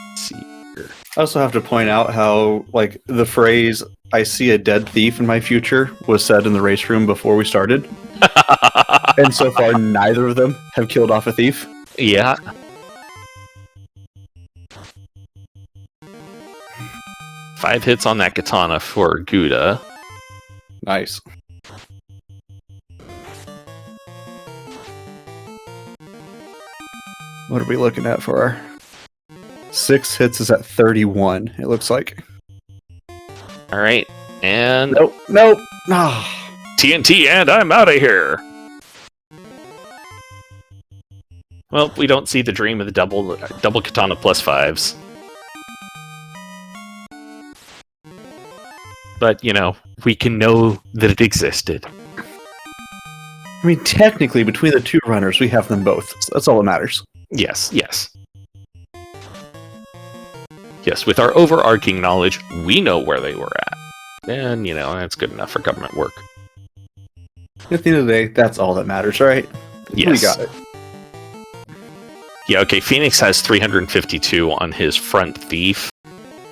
Let's see here. I also have to point out how, like, the phrase, I see a dead thief in my future, was said in the race room before we started. And so far, neither of them have killed off a thief. Yeah. Five hits on that katana for Guda. Nice. What are we looking at for our 6 hits is at 31, it looks like. All right. And Nope. Ah. TNT, and I'm out of here. Well, we don't see the dream of the double katana plus 5s. But, you know, we can know that it existed. I mean, technically, between the two runners, we have them both. So that's all that matters. Yes. Yes, with our overarching knowledge, we know where they were at. And, you know, that's good enough for government work. At the end of the day, that's all that matters, right? Yes. We got it. Yeah, okay, Phoenix has 352 on his front thief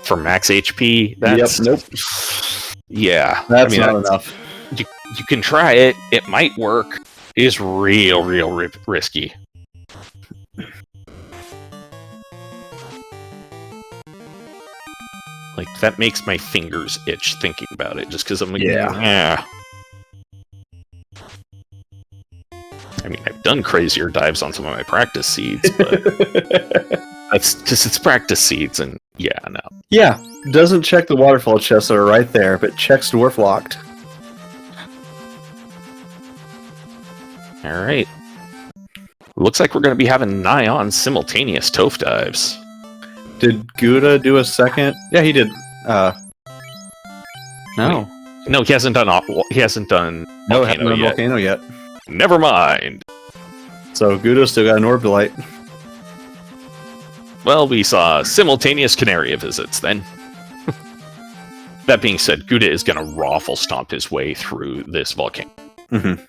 for max HP. That's, Nope. Yeah. That's not enough. You can try it. It might work. It is real risky. Like, that makes my fingers itch thinking about it, just because I'm like, yeah. I mean, I've done crazier dives on some of my practice seeds, but that's because it's practice seeds, and yeah, no. Yeah, doesn't check the waterfall chests that are right there, but checks dwarf locked. Alright. Looks like we're going to be having nigh on simultaneous Toph dives. Did Guda do a second? Yeah, he did. No. No, he hasn't done Volcano yet. Never mind. So Guda's still got an Orbilite. Well, we saw simultaneous Canaria visits then. That being said, Guda is going to raffle stomp his way through this volcano. Mm-hmm.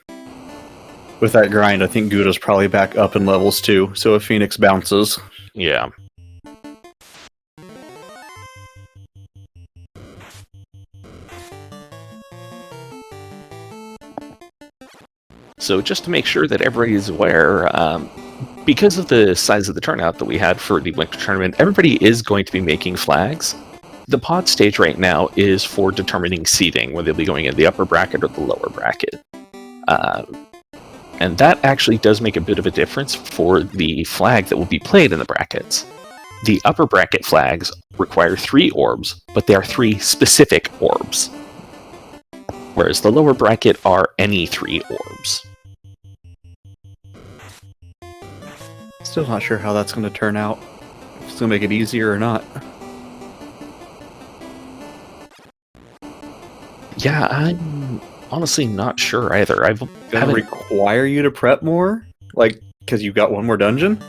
With that grind, I think Guda's probably back up in levels too, so if Phoenix bounces... Yeah. So just to make sure that everybody is aware, because of the size of the turnout that we had for the winter tournament, everybody is going to be making flags. The pod stage right now is for determining seeding, whether they'll be going in the upper bracket or the lower bracket. And that actually does make a bit of a difference for the flag that will be played in the brackets. The upper bracket flags require 3 orbs, but they are 3 specific orbs. Whereas the lower bracket are any 3 orbs. Still not sure how that's going to turn out. If it's going to make it easier or not. Yeah, I'm honestly not sure either. Going to require you to prep more? Like, because you got one more dungeon?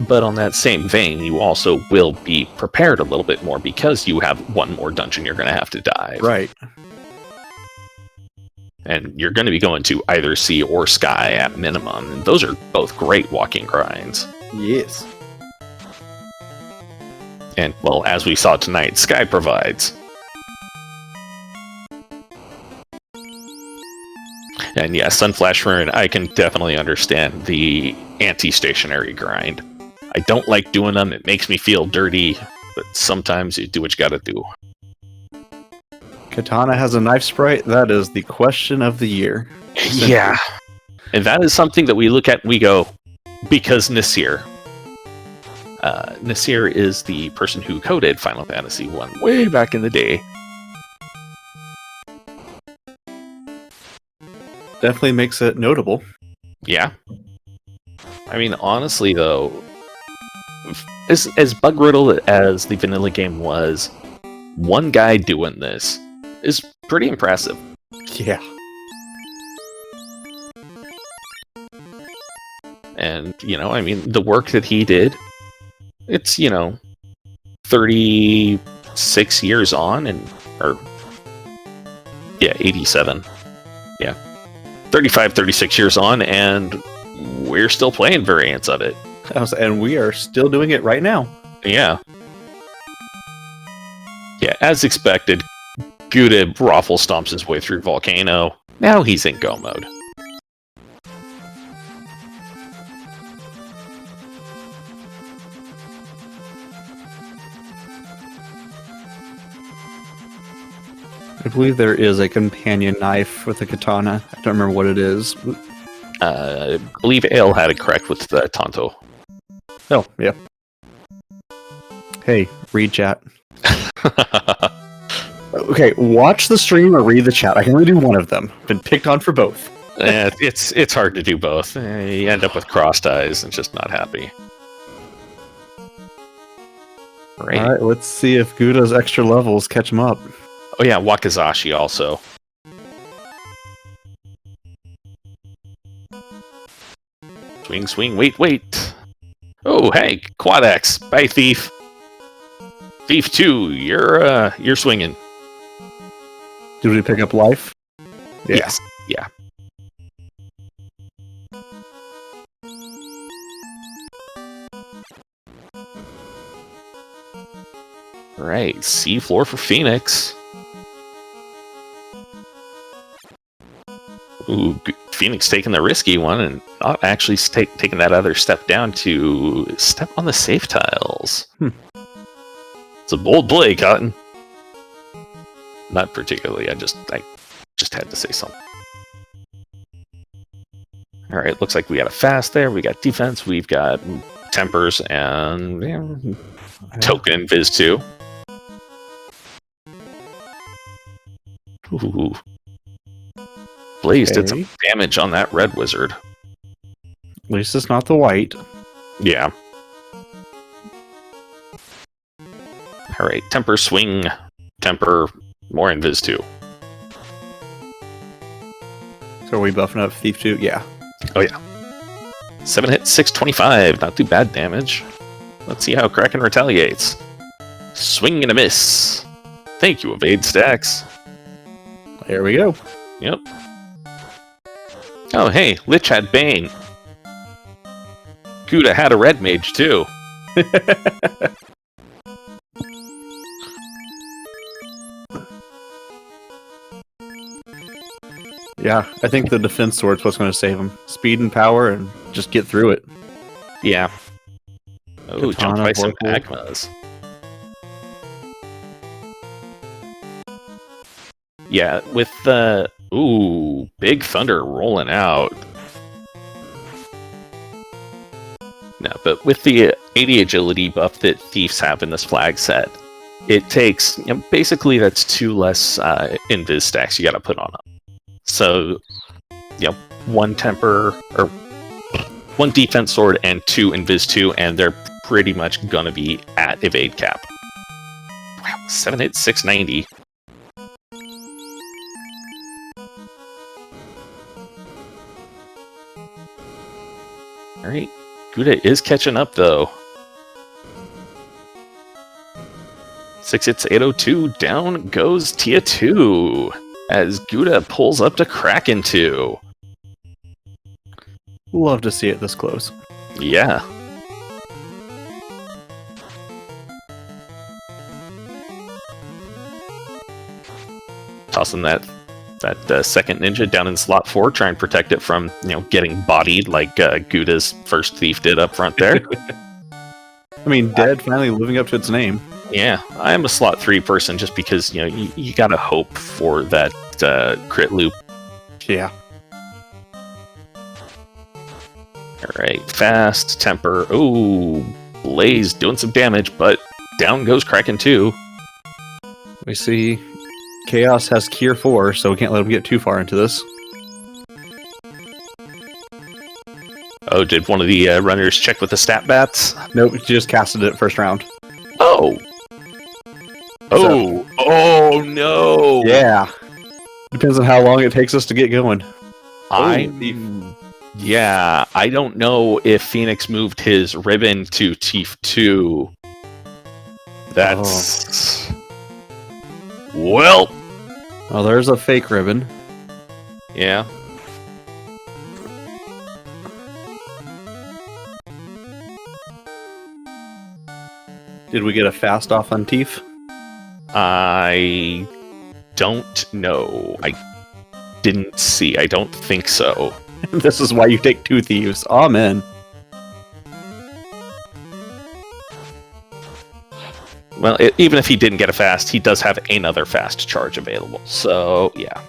But on that same vein, you also will be prepared a little bit more because you have one more dungeon you're going to have to dive. Right. And you're going to be going to either sea or sky at minimum. And those are both great walking grinds. Yes. And, well, as we saw tonight, sky provides. And yeah, Sunflash Rune, I can definitely understand the anti-stationary grind. I don't like doing them, it makes me feel dirty, but sometimes you do what you gotta do. Katana has a knife sprite? That is the question of the year. Yeah. And that is something that we look at and we go, because Nasir. Nasir is the person who coded Final Fantasy 1 way back in the day. Definitely makes it notable. Yeah. I mean, honestly, though, as bug-riddled as the vanilla game was, one guy doing this is pretty impressive. Yeah. And, you know, I mean, the work that he did, it's, you know, 36 years on, or, yeah, 87. Yeah. 36 years on, and we're still playing variants of it. And we are still doing it right now. Yeah. Yeah, as expected, Guda raffle stomps his way through Volcano. Now he's in go mode. I believe there is a companion knife with a katana. I don't remember what it is. I believe Ale had it correct with the Tonto. Oh, yeah. Hey, read chat. Okay, watch the stream or read the chat. I can only do one of them. Been picked on for both. It's hard to do both. You end up with crossed eyes and just not happy. Right. All right, let's see if Guda's extra levels catch him up. Oh yeah, Wakizashi also. Swing, swing, wait. Oh, hey, Quad X, bye, Thief. Thief 2, you're swinging. Did we pick up life? Yeah. Yes, yeah. Right, seafloor for Phoenix. Ooh, Phoenix taking the risky one and not actually taking that other step down to step on the safe tiles. It's a bold play, Cotton. Not particularly, I just had to say something. Alright, looks like we got a fast there, we got defense, we've got tempers, and token Viz 2. Ooh. Blaze did some damage on that red wizard. At least it's not the white. Yeah. Alright, temper swing, temper, more invis 2. So are we buffing up Thief 2? Yeah. Oh yeah. 7 hit, 625, not too bad damage. Let's see how Kraken retaliates. Swing and a miss. Thank you, evade stacks. There we go. Yep. Oh, hey, Lich had Bane. Guda had a red mage, too. Yeah, I think the defense sword's what's going to save him. Speed and power, and just get through it. Yeah. Oh, jump Katana, by some Vorpal. magmas. Yeah, with the... Ooh, Big Thunder rolling out. No, but with the 80 agility buff that Thieves have in this flag set, it takes... basically, that's 2 less invis stacks you gotta put on them. So, 1 temper, or 1 defense sword and 2 invis 2, and they're pretty much gonna be at evade cap. Wow, 7 hit, 690. Alright, Guda is catching up though. 6 hits, 802, down goes Tia 2. As Guda pulls up to Kraken 2. Love to see it this close. Yeah. Tossing that second ninja down in slot 4, try and protect it from, getting bodied like Guda's first thief did up front there. I mean, dead finally living up to its name. Yeah, I am a slot 3 person just because, you gotta hope for that crit loop. Yeah. Alright, fast, temper. Ooh, Blaze doing some damage, but down goes Kraken 2. We see Chaos has Cure 4, so we can't let him get too far into this. Oh, did one of the runners check with the stat bats? Nope, he just casted it first round. Oh! Oh! Oh, no! Yeah. Depends on how long it takes us to get going. Yeah, I don't know if Phoenix moved his ribbon to Thief 2. That's... Well... Oh, there's a fake ribbon. Yeah. Did we get a fast off on Thief? I don't know. I didn't see. I don't think so. This is why you take 2 thieves. Amen. Well, even if he didn't get a fast, he does have another fast charge available. So, yeah.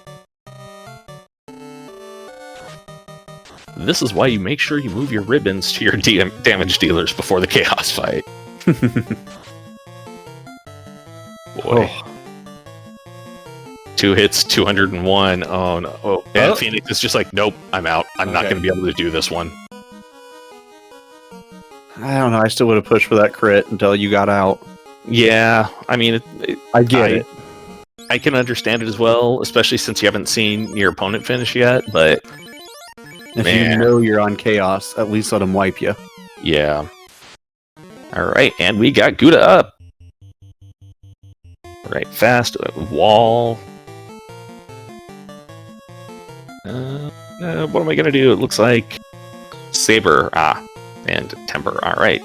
This is why you make sure you move your ribbons to your damage dealers before the chaos fight. Boy. Oh. 2 hits, 201. Oh, no. Oh, and Phoenix is just like, nope, I'm out. I'm not going to be able to do this one. I don't know. I still would have pushed for that crit until you got out. Yeah, I mean, I get it. I can understand it as well, especially since you haven't seen your opponent finish yet, but... If you know you're on chaos, at least let him wipe you. Yeah. Alright, and we got Guda up. Alright, fast, wall. What am I gonna do? It looks like Saber, and Temper. Alright.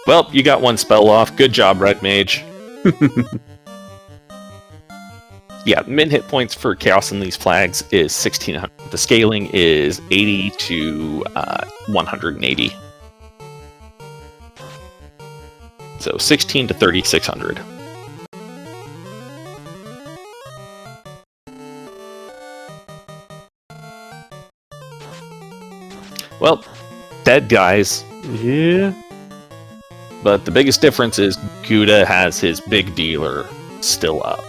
Well, you got one spell off. Good job, Red Mage. Yeah, min hit points for Chaos in these flags is 1600. The scaling is 80 to 180. So 16 to 3600. Well, dead guys. Yeah. But the biggest difference is Guda has his big dealer still up.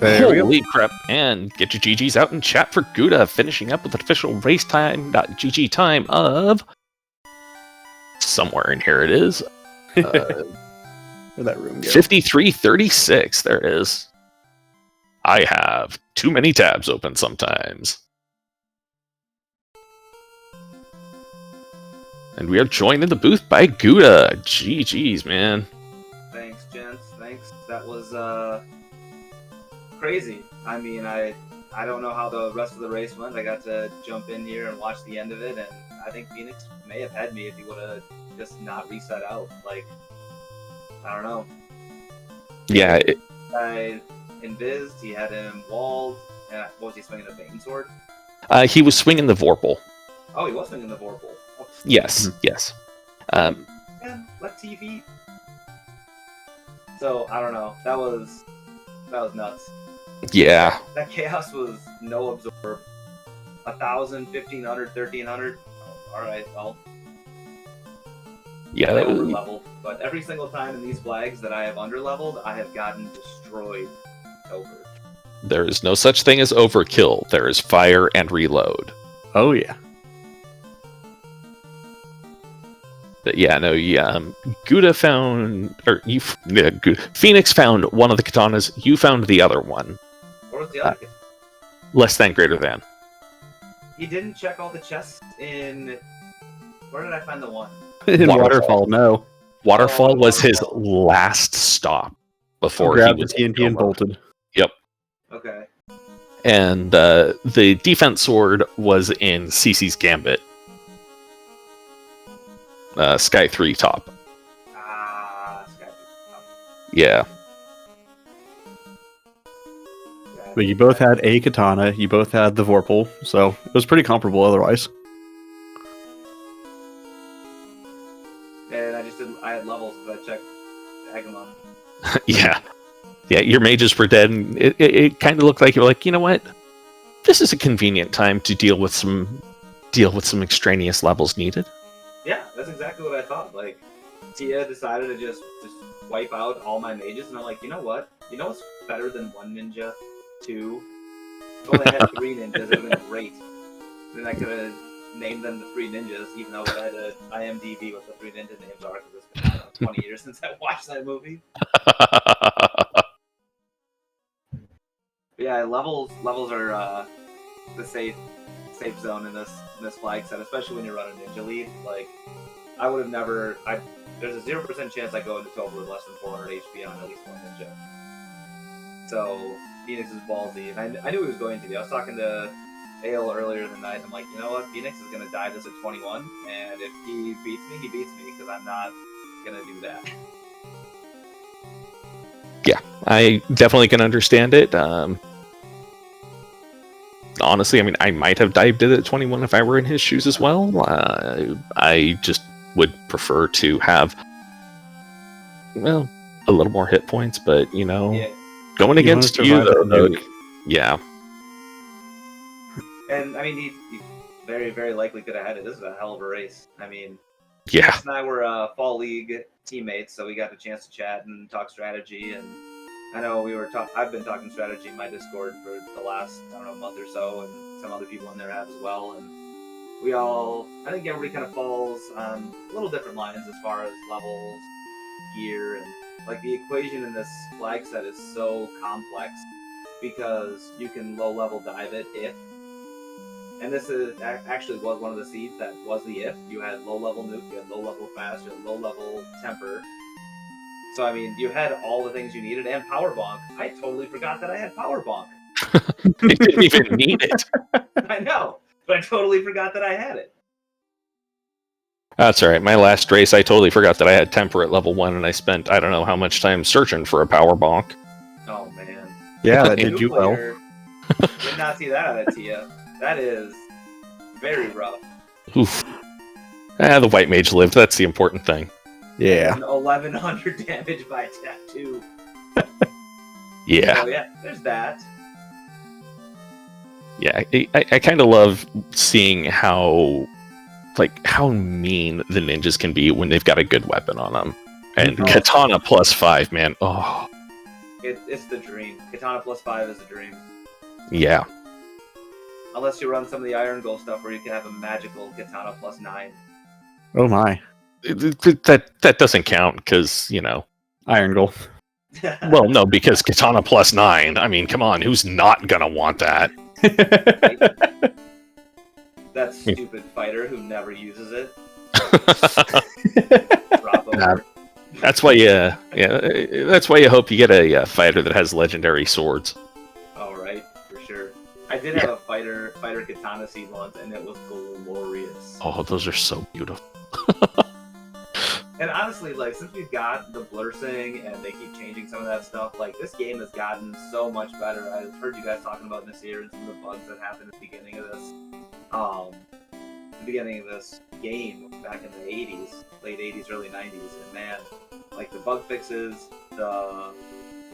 Holy crap. And get your GGs out in chat for Guda, finishing up with official racetime.gg time of... somewhere in here it is. Where'd that room go? 53:36. There it is. I have too many tabs open sometimes. And we are joined in the booth by Guda. GG's, man. Thanks, gents. Thanks. That was crazy. I mean, I don't know how the rest of the race went. I got to jump in here and watch the end of it, and I think Phoenix may have had me if he would have just not reset out. Like, I don't know. Yeah. I invised. He had him walled. And what was he swinging? A Bane sword? He was swinging the Vorpal. Oh, he was swinging the Vorpal. Oh, yes, yes. Man, let TV. So I don't know. That was nuts. Yeah. That chaos was no absorb. 1,000, 1,500, 1,300. Oh, all right, well. Yeah, that was underleveled. But every single time in these flags that I have underleveled, I have gotten destroyed over. There is no such thing as overkill. There is fire and reload. Oh yeah. But yeah, no, yeah. Guda found, Phoenix found one of the katanas. You found the other one. What was the other? Less than, greater than. He didn't check all the chests in. Where did I find the one? In Waterfall, no. Waterfall was his last stop before grabbed he was the TNT and bolted. Yep. Okay. And the defense sword was in CC's Gambit. Sky 3 top. Sky 3 top. Yeah. But you both had a katana, you both had the Vorpal, so it was pretty comparable otherwise. And I had levels, but I checked Agamemnon. Yeah. Yeah, your mages were dead, and it kind of looked like you were like, you know what? This is a convenient time to deal with some extraneous levels needed. Yeah, that's exactly what I thought. Like, Tia decided to just wipe out all my mages, and I'm like, you know what? You know what's better than one ninja? Two? If only I had 3 ninjas, it would have been great. Then I could have named them the 3 ninjas, even though I had an IMDb what the 3 ninja names are, because it's been 20 years since I watched that movie. But yeah, levels are the safe zone in this flag set, especially when you're running ninja lead. Like, I would have never. There's a 0% chance I go into 12 with less than 400 HP on at least one ninja. So Phoenix is ballsy, and I knew he was going to be. I was talking to Ale earlier in the night. I'm like, you know what? Phoenix is gonna die this at 21, and if he beats me, he beats me because I'm not gonna do that. Yeah, I definitely can understand it. Honestly, I mean, I might have dived it at 21 if I were in his shoes as well. I just would prefer to have, well, a little more hit points, but Yeah. going against you, though, yeah. And I mean, he very, very likely could have had it. This is a hell of a race. I mean, Yeah. Chris and I were fall league teammates, so we got the chance to chat and talk strategy. And I know I've been talking strategy in my Discord for the last, month or so, and some other people in there have as well. And I think everybody kind of falls on little different lines as far as levels, gear, and like the equation in this flag set is so complex because you can low level dive it if. And this actually was one of the seeds that was the if. You had low level nuke, you had low level fast, you had low level temper. So I mean, you had all the things you needed, and power bonk. I totally forgot that I had power bonk. It didn't even need it. I know, but I totally forgot that I had it. That's all right. My last race, I totally forgot that I had temper at level 1, and I spent I don't know how much time searching for a power bonk. Oh man. Yeah, that did you well. Did not see that out of Tia. That is very rough. Oof. The white mage lived. That's the important thing. Yeah. 1100 damage by tattoo. Yeah. So yeah, there's that. Yeah, I kind of love seeing how mean the ninjas can be when they've got a good weapon on them. And Katana +5, man. Oh. It's the dream. Katana +5 is a dream. Yeah. Unless you run some of the Iron Goal stuff where you can have a magical Katana +9. Oh my. That doesn't count because, Iron Goal. Well, no, because Katana +9. I mean, come on, who's not gonna want that? That stupid fighter who never uses it. That's why you hope you get a fighter that has legendary swords. Oh, right, for sure. I did have a fighter katana seed once, and it was glorious. Oh, those are so beautiful. And honestly, since we've got the blurring and they keep changing some of that stuff, this game has gotten so much better. I've heard you guys talking about Nasir and some of the bugs that happened at the beginning of this, game back in the 80s, late 80s, early 90s, and man, the bug fixes, the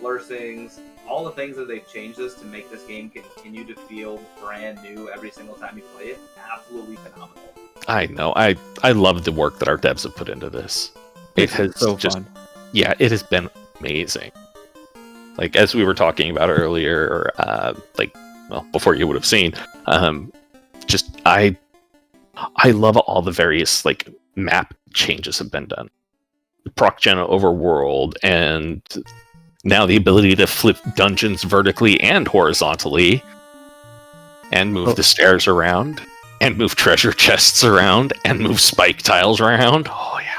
blurrings, all the things that they've changed this to make this game continue to feel brand new every single time you play it, absolutely phenomenal. I know. I love the work that our devs have put into this. It has so fun. Yeah, it has been amazing. As we were talking about earlier, before you would have seen, I love all the various map changes have been done. Proc Gen Overworld, and now the ability to flip dungeons vertically and horizontally, and move the stairs around, and move treasure chests around, and move spike tiles around. Oh yeah.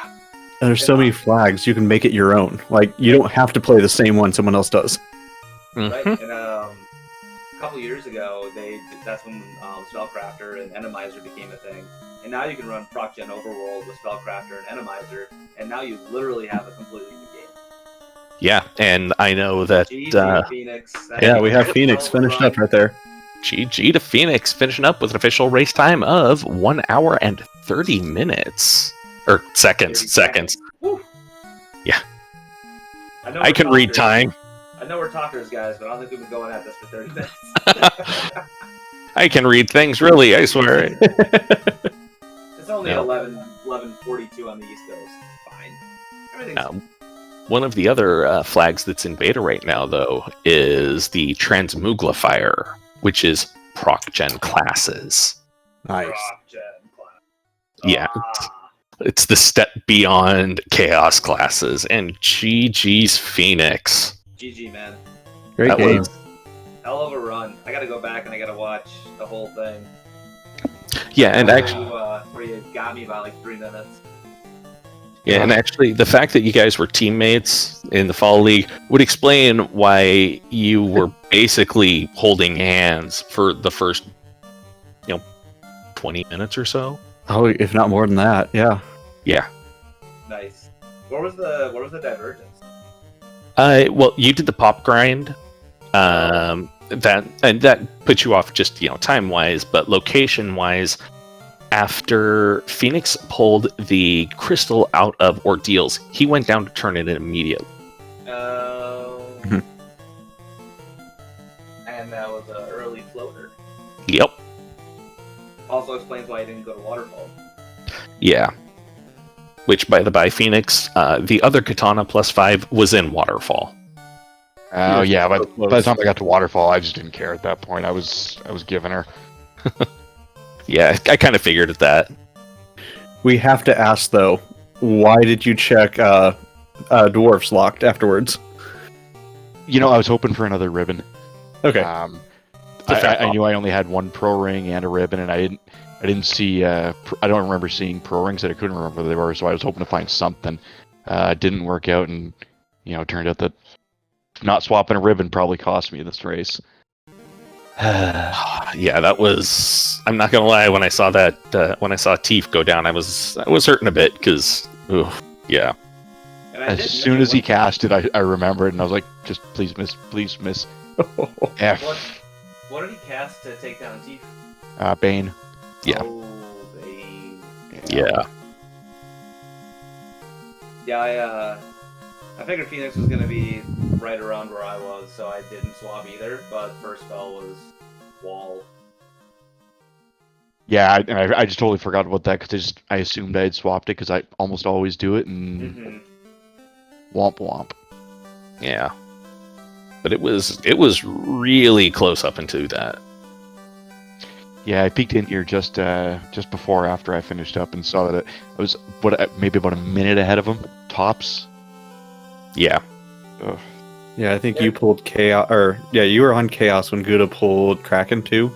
And there's so many flags, you can make it your own. You don't have to play the same one someone else does. Right, and a couple years ago, that's when Spellcrafter and Randomizer became a thing. And now you can run Proc Gen Overworld with Spellcrafter and Randomizer, and now you literally have a completely new game. Yeah, and I know that... Phoenix. Yeah, we have Phoenix finished up right there. GG to Phoenix, finishing up with an official race time of 1 hour and 30 minutes. Or seconds. Woo. Yeah. I can read time. I know we're talkers, guys, but I don't think we've been going at this for 30 minutes. I can read things, really, I swear. It's only 11:42 on the East Coast. Fine. Everything's one of the other flags that's in beta right now, though, is the Transmuglifier, which is Proc Gen classes. Nice. Proc Gen class. Yeah. It's the step beyond Chaos classes, and GG's Phoenix. GG, man. Great game. Hell of a run. I gotta go back and I gotta watch the whole thing. Yeah, and actually... where you got me by 3 minutes. Yeah, and actually, the fact that you guys were teammates in the Fall League would explain why you were basically holding hands for the first 20 minutes or so. Oh, if not more than that, yeah. Yeah. Nice. What was the divergence? Well, you did the pop grind. That puts you off just time wise, but location wise. After Phoenix pulled the crystal out of Ordeals, he went down to turn it in immediately. And that was an early floater. Yep. Also explains why he didn't go to Waterfall. Yeah. Which, by the by, Phoenix, the other katana +5 was in Waterfall. Oh yeah, so but by the time I got to Waterfall, I just didn't care at that point. I was giving her. Yeah, I kind of figured at that. We have to ask, though, why did you check Dwarfs Locked afterwards? I was hoping for another ribbon. Okay. I knew I only had one pro ring and a ribbon, and I didn't see. I don't remember seeing pro rings, and I couldn't remember what they were. So I was hoping to find something. Didn't work out, and it turned out that not swapping a ribbon probably cost me this race. Yeah, that was. I'm not gonna lie. When I saw that, when I saw Teef go down, I was hurting a bit because, yeah. And I As did soon know as he one- casted, I remembered, and I was like, just please miss, please miss. F. What did he cast to take down Teef? Bane. Yeah. Oh, Bane. Yeah. Yeah, I figured Phoenix was gonna be right around where I was, so I didn't swap either. But first spell was Wall. Yeah, I just totally forgot about that because I assumed I had swapped it because I almost always do it, and womp womp. Yeah. But it was really close up into that. Yeah, I peeked in here just before after I finished up and saw that I was maybe about a minute ahead of him, tops. Yeah. Ugh. Yeah, I think you pulled Chaos, you were on Chaos when Gouda pulled Kraken too.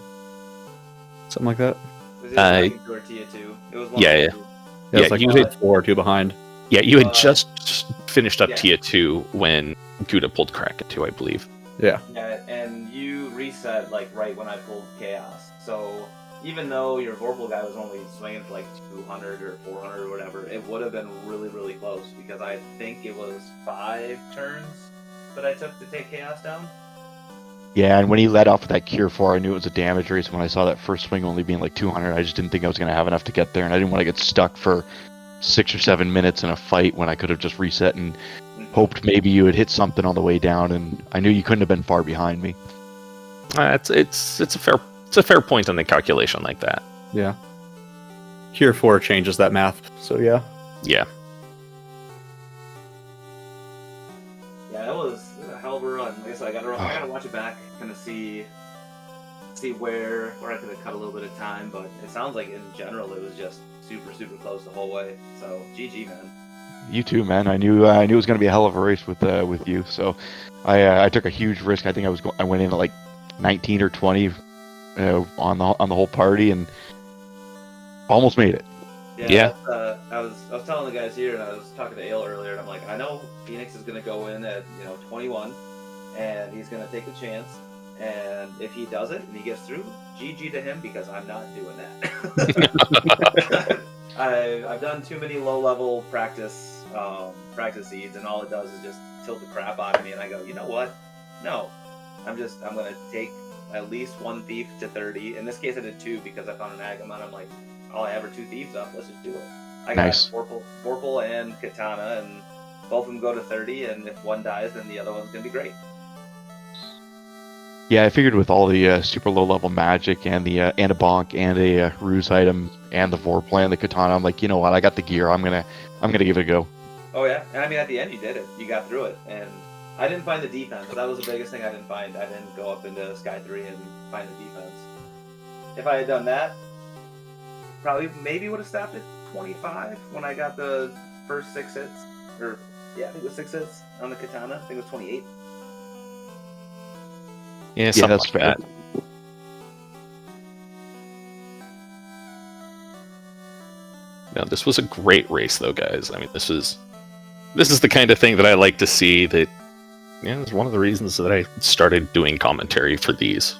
Something like that. Was it or Tia 2? It was one yeah, of the yeah. two. Yeah, Yeah, it's like you 4 or 2 behind. Yeah, you had just finished up yeah. Tia 2 when Gouda pulled Kraken 2, I believe. Yeah. Yeah, and you reset right when I pulled Chaos. So even though your Vorpal guy was only swinging for 200 or 400 or whatever, it would have been really, really close because I think it was 5 turns that I took to take Chaos down. Yeah, and when he let off with that Cure 4, I knew it was a damage race. When I saw that first swing only being 200, I just didn't think I was going to have enough to get there, and I didn't want to get stuck for 6 or 7 minutes in a fight when I could have just reset and hoped maybe you had hit something on the way down, and I knew you couldn't have been far behind me. It's a fair point on the calculation like that. Yeah. Cure 4 changes that math, so yeah. Yeah. Yeah, it was a hell of a run. Like I said, I gotta watch it back, kind of see where I could have cut a little bit of time, but it sounds like in general it was just super, super close the whole way. So GG, man. You too, man. I knew it was going to be a hell of a race with you. So I took a huge risk. I think I went in at 19 or 20 on the whole party and almost made it. Yeah. I was telling the guys here, and I was talking to Ale earlier, and I'm like, I know Phoenix is gonna go in at 21, and he's gonna take a chance. And if he does it and he gets through, GG to him because I'm not doing that. I've done too many low-level practice seeds, and all it does is just tilt the crap out of me. And I go, you know what? No, I'm gonna take at least one thief to 30. In this case, I did 2 because I found an Agamon. I'm like, all I have are 2 thieves up. Let's just do it. I got Nice. Vorpal and Katana, and both of them go to 30. And if one dies, then the other one's gonna be great. Yeah, I figured with all the super low level magic and a bonk and a ruse item and the Vorpal and the Katana, I'm like, you know what? I got the gear. I'm gonna give it a go. Oh yeah, and I mean at the end you did it. You got through it, and I didn't find the defense. That was the biggest thing I didn't find. I didn't go up into Sky 3 and find the defense. If I had done that, maybe would have stopped at 25 when I got the first 6 hits. Or yeah, I think it was 6 hits on the Katana. I think it was 28. Yeah, Yeah, something that's like fair. that. No, this was a great race, though, guys. I mean, this is the kind of thing that I like to see. That it's one of the reasons that I started doing commentary for these.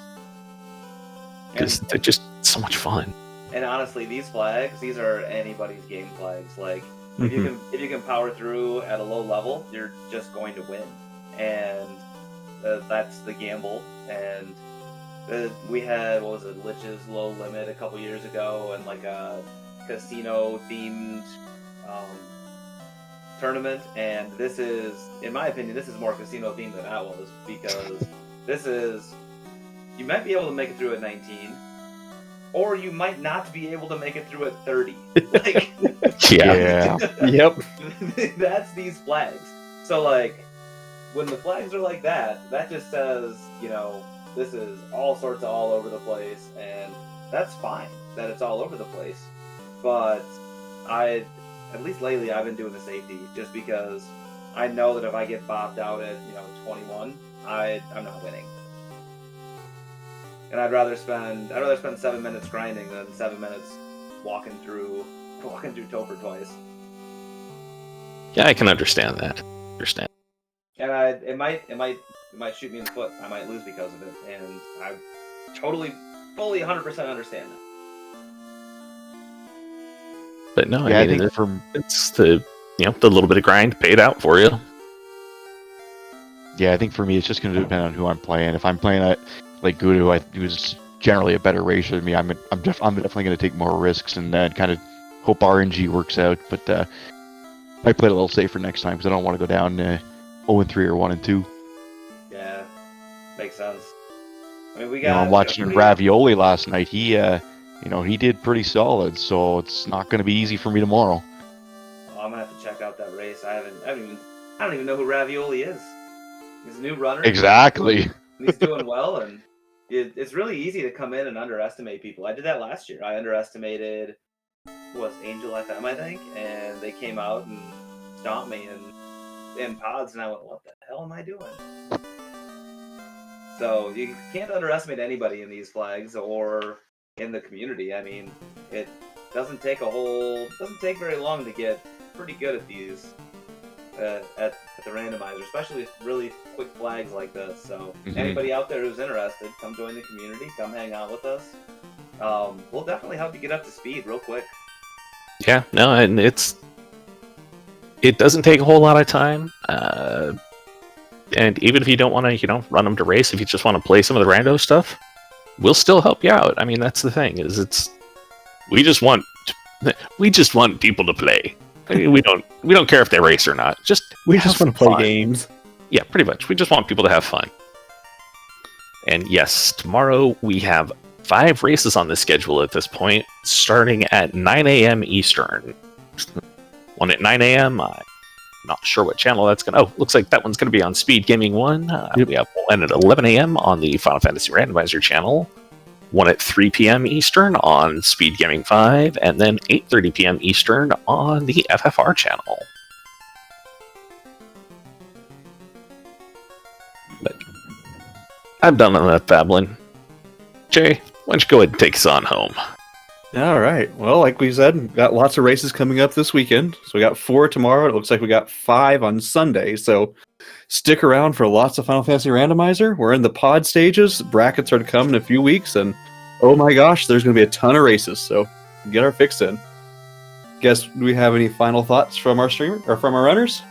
because they're just so much fun. And honestly, these flags, these are anybody's game flags. Like, if you can power through at a low level, you're just going to win, and that's the gamble. And we had, what was it, Lich's Low Limit a couple years ago, and like a casino themed tournament. And this is, in my opinion, this is more casino themed than that was, because this is, you might be able to make it through at 19. Or you might not be able to make it through at 30. Like, Yeah. Yep. That's these flags. So, like, when the flags are like that, that just says, you know, this is all sorts of all over the place, and that's fine that it's all over the place. But at least lately, I've been doing the safety, just because I know that if I get bopped out at, 21, I'm not winning. And I'd rather spend 7 minutes grinding than 7 minutes walking through Topher twice. Yeah, I can understand that. And it might shoot me in the foot. I might lose because of it, and I fully 100% understand that. But no, Yeah, I mean, it's the little bit of grind paid out for you. Yeah, I think for me, it's just going to depend on who I'm playing. If I'm playing like Guda, who's generally a better racer than me, I'm definitely going to take more risks and kind of hope RNG works out. But I play a little safer next time because I don't want to go down 0-3 or 1-2. Yeah, makes sense. I mean, I'm watching Ravioli last night. He did pretty solid, so it's not going to be easy for me tomorrow. Oh, I'm gonna have to check out that race. I don't even know who Ravioli is. He's a new runner. Exactly. He's doing well, and it's really easy to come in and underestimate people. I did that last year. I underestimated Angel FM, I think, and they came out and stomped me in pods, and I went, "What the hell am I doing?" So you can't underestimate anybody in these flags or in the community. I mean, it doesn't take very long to get pretty good at these at the randomizer, especially with really quick flags like this. So anybody out there who's interested, come join the community, come hang out with us. We'll definitely help you get up to speed real quick. Yeah, no, and it doesn't take a whole lot of time. And even if you don't want to, run them to race, if you just want to play some of the rando stuff, we'll still help you out. I mean, that's the thing, is we just want people to play. I mean, we don't care if they race or not. We just want to play games. Yeah, pretty much. We just want people to have fun. And yes, tomorrow we have 5 races on the schedule at this point, starting at 9 a.m. Eastern. One at 9 a.m. I'm not sure what channel that's going to... Oh, looks like that one's going to be on Speed Gaming 1. We have one at 11 a.m. on the Final Fantasy Randomizer channel. One at 3 p.m. Eastern on Speed Gaming 5, and then 8:30 p.m. Eastern on the FFR channel. But I'm done on that babbling. Jay, why don't you go ahead and take us on home? All right. Well, like we said, we've got lots of races coming up this weekend. So we got 4 tomorrow. It looks like we got 5 on Sunday. So stick around for lots of Final Fantasy Randomizer. We're in the pod stages. Brackets are to come in a few weeks. And oh my gosh, there's going to be a ton of races. So get our fix in. Guess, do we have any final thoughts from our streamer or from our runners?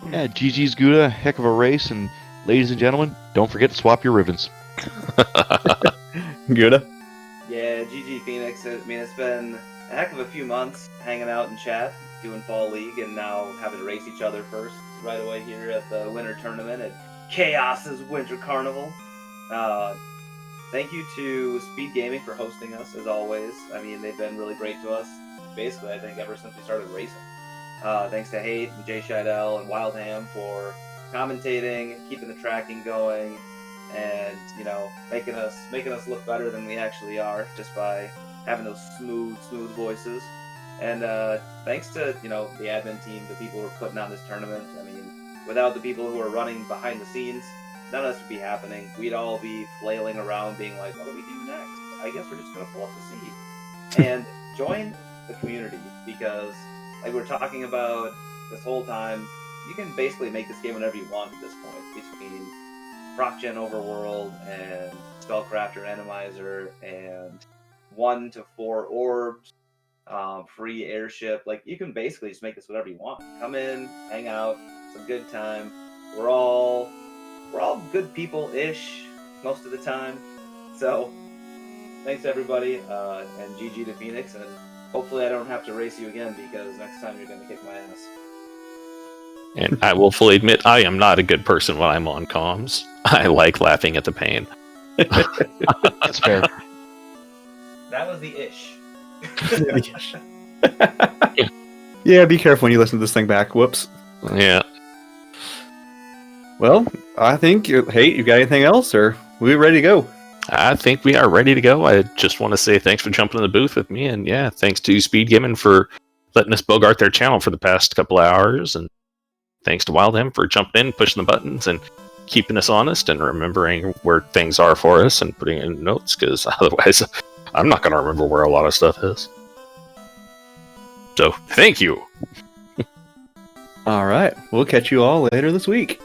Yeah, GG's Guda, heck of a race. And ladies and gentlemen, don't forget to swap your ribbons. Guda? Yeah, GG Phoenix. I mean, it's been a heck of a few months hanging out in chat, doing Fall League, and now having to race each other first right away here at the Winter Tournament at Chaos's Winter Carnival. Thank you to Speed Gaming for hosting us, as always. I mean, they've been really great to us, basically, I think, ever since we started racing. Thanks to Hate and Jay Scheidel and Wildham for commentating, keeping the tracking going, and making us look better than we actually are just by having those smooth voices. And thanks to the admin team, the people who are putting on this tournament. I mean, without the people who are running behind the scenes, none of this would be happening. We'd all be flailing around being like, what do we do next? I guess we're just gonna pull up the seat and join the community, because like we're talking about this whole time, you can basically make this game whenever you want at this point, between ProcGen Overworld and Spellcrafter Randomizer and 1 to 4 orbs, free airship. Like, you can basically just make this whatever you want. Come in, hang out, it's a good time. We're all good people-ish most of the time. So thanks everybody, and GG to Phoenix, and hopefully I don't have to race you again, because next time you're gonna kick my ass. And I will fully admit, I am not a good person when I'm on comms. I like laughing at the pain. That's fair. That was the ish. Yeah, be careful when you listen to this thing back. Whoops. Yeah. Well, I think, hey, you got anything else, or we ready to go? I think we are ready to go. I just want to say thanks for jumping in the booth with me, and yeah, thanks to Speed Gaming for letting us bogart their channel for the past couple of hours, and thanks to Wild M for jumping in, pushing the buttons, and keeping us honest, and remembering where things are for us, and putting in notes, because otherwise I'm not going to remember where a lot of stuff is. So, thank you! All right, we'll catch you all later this week.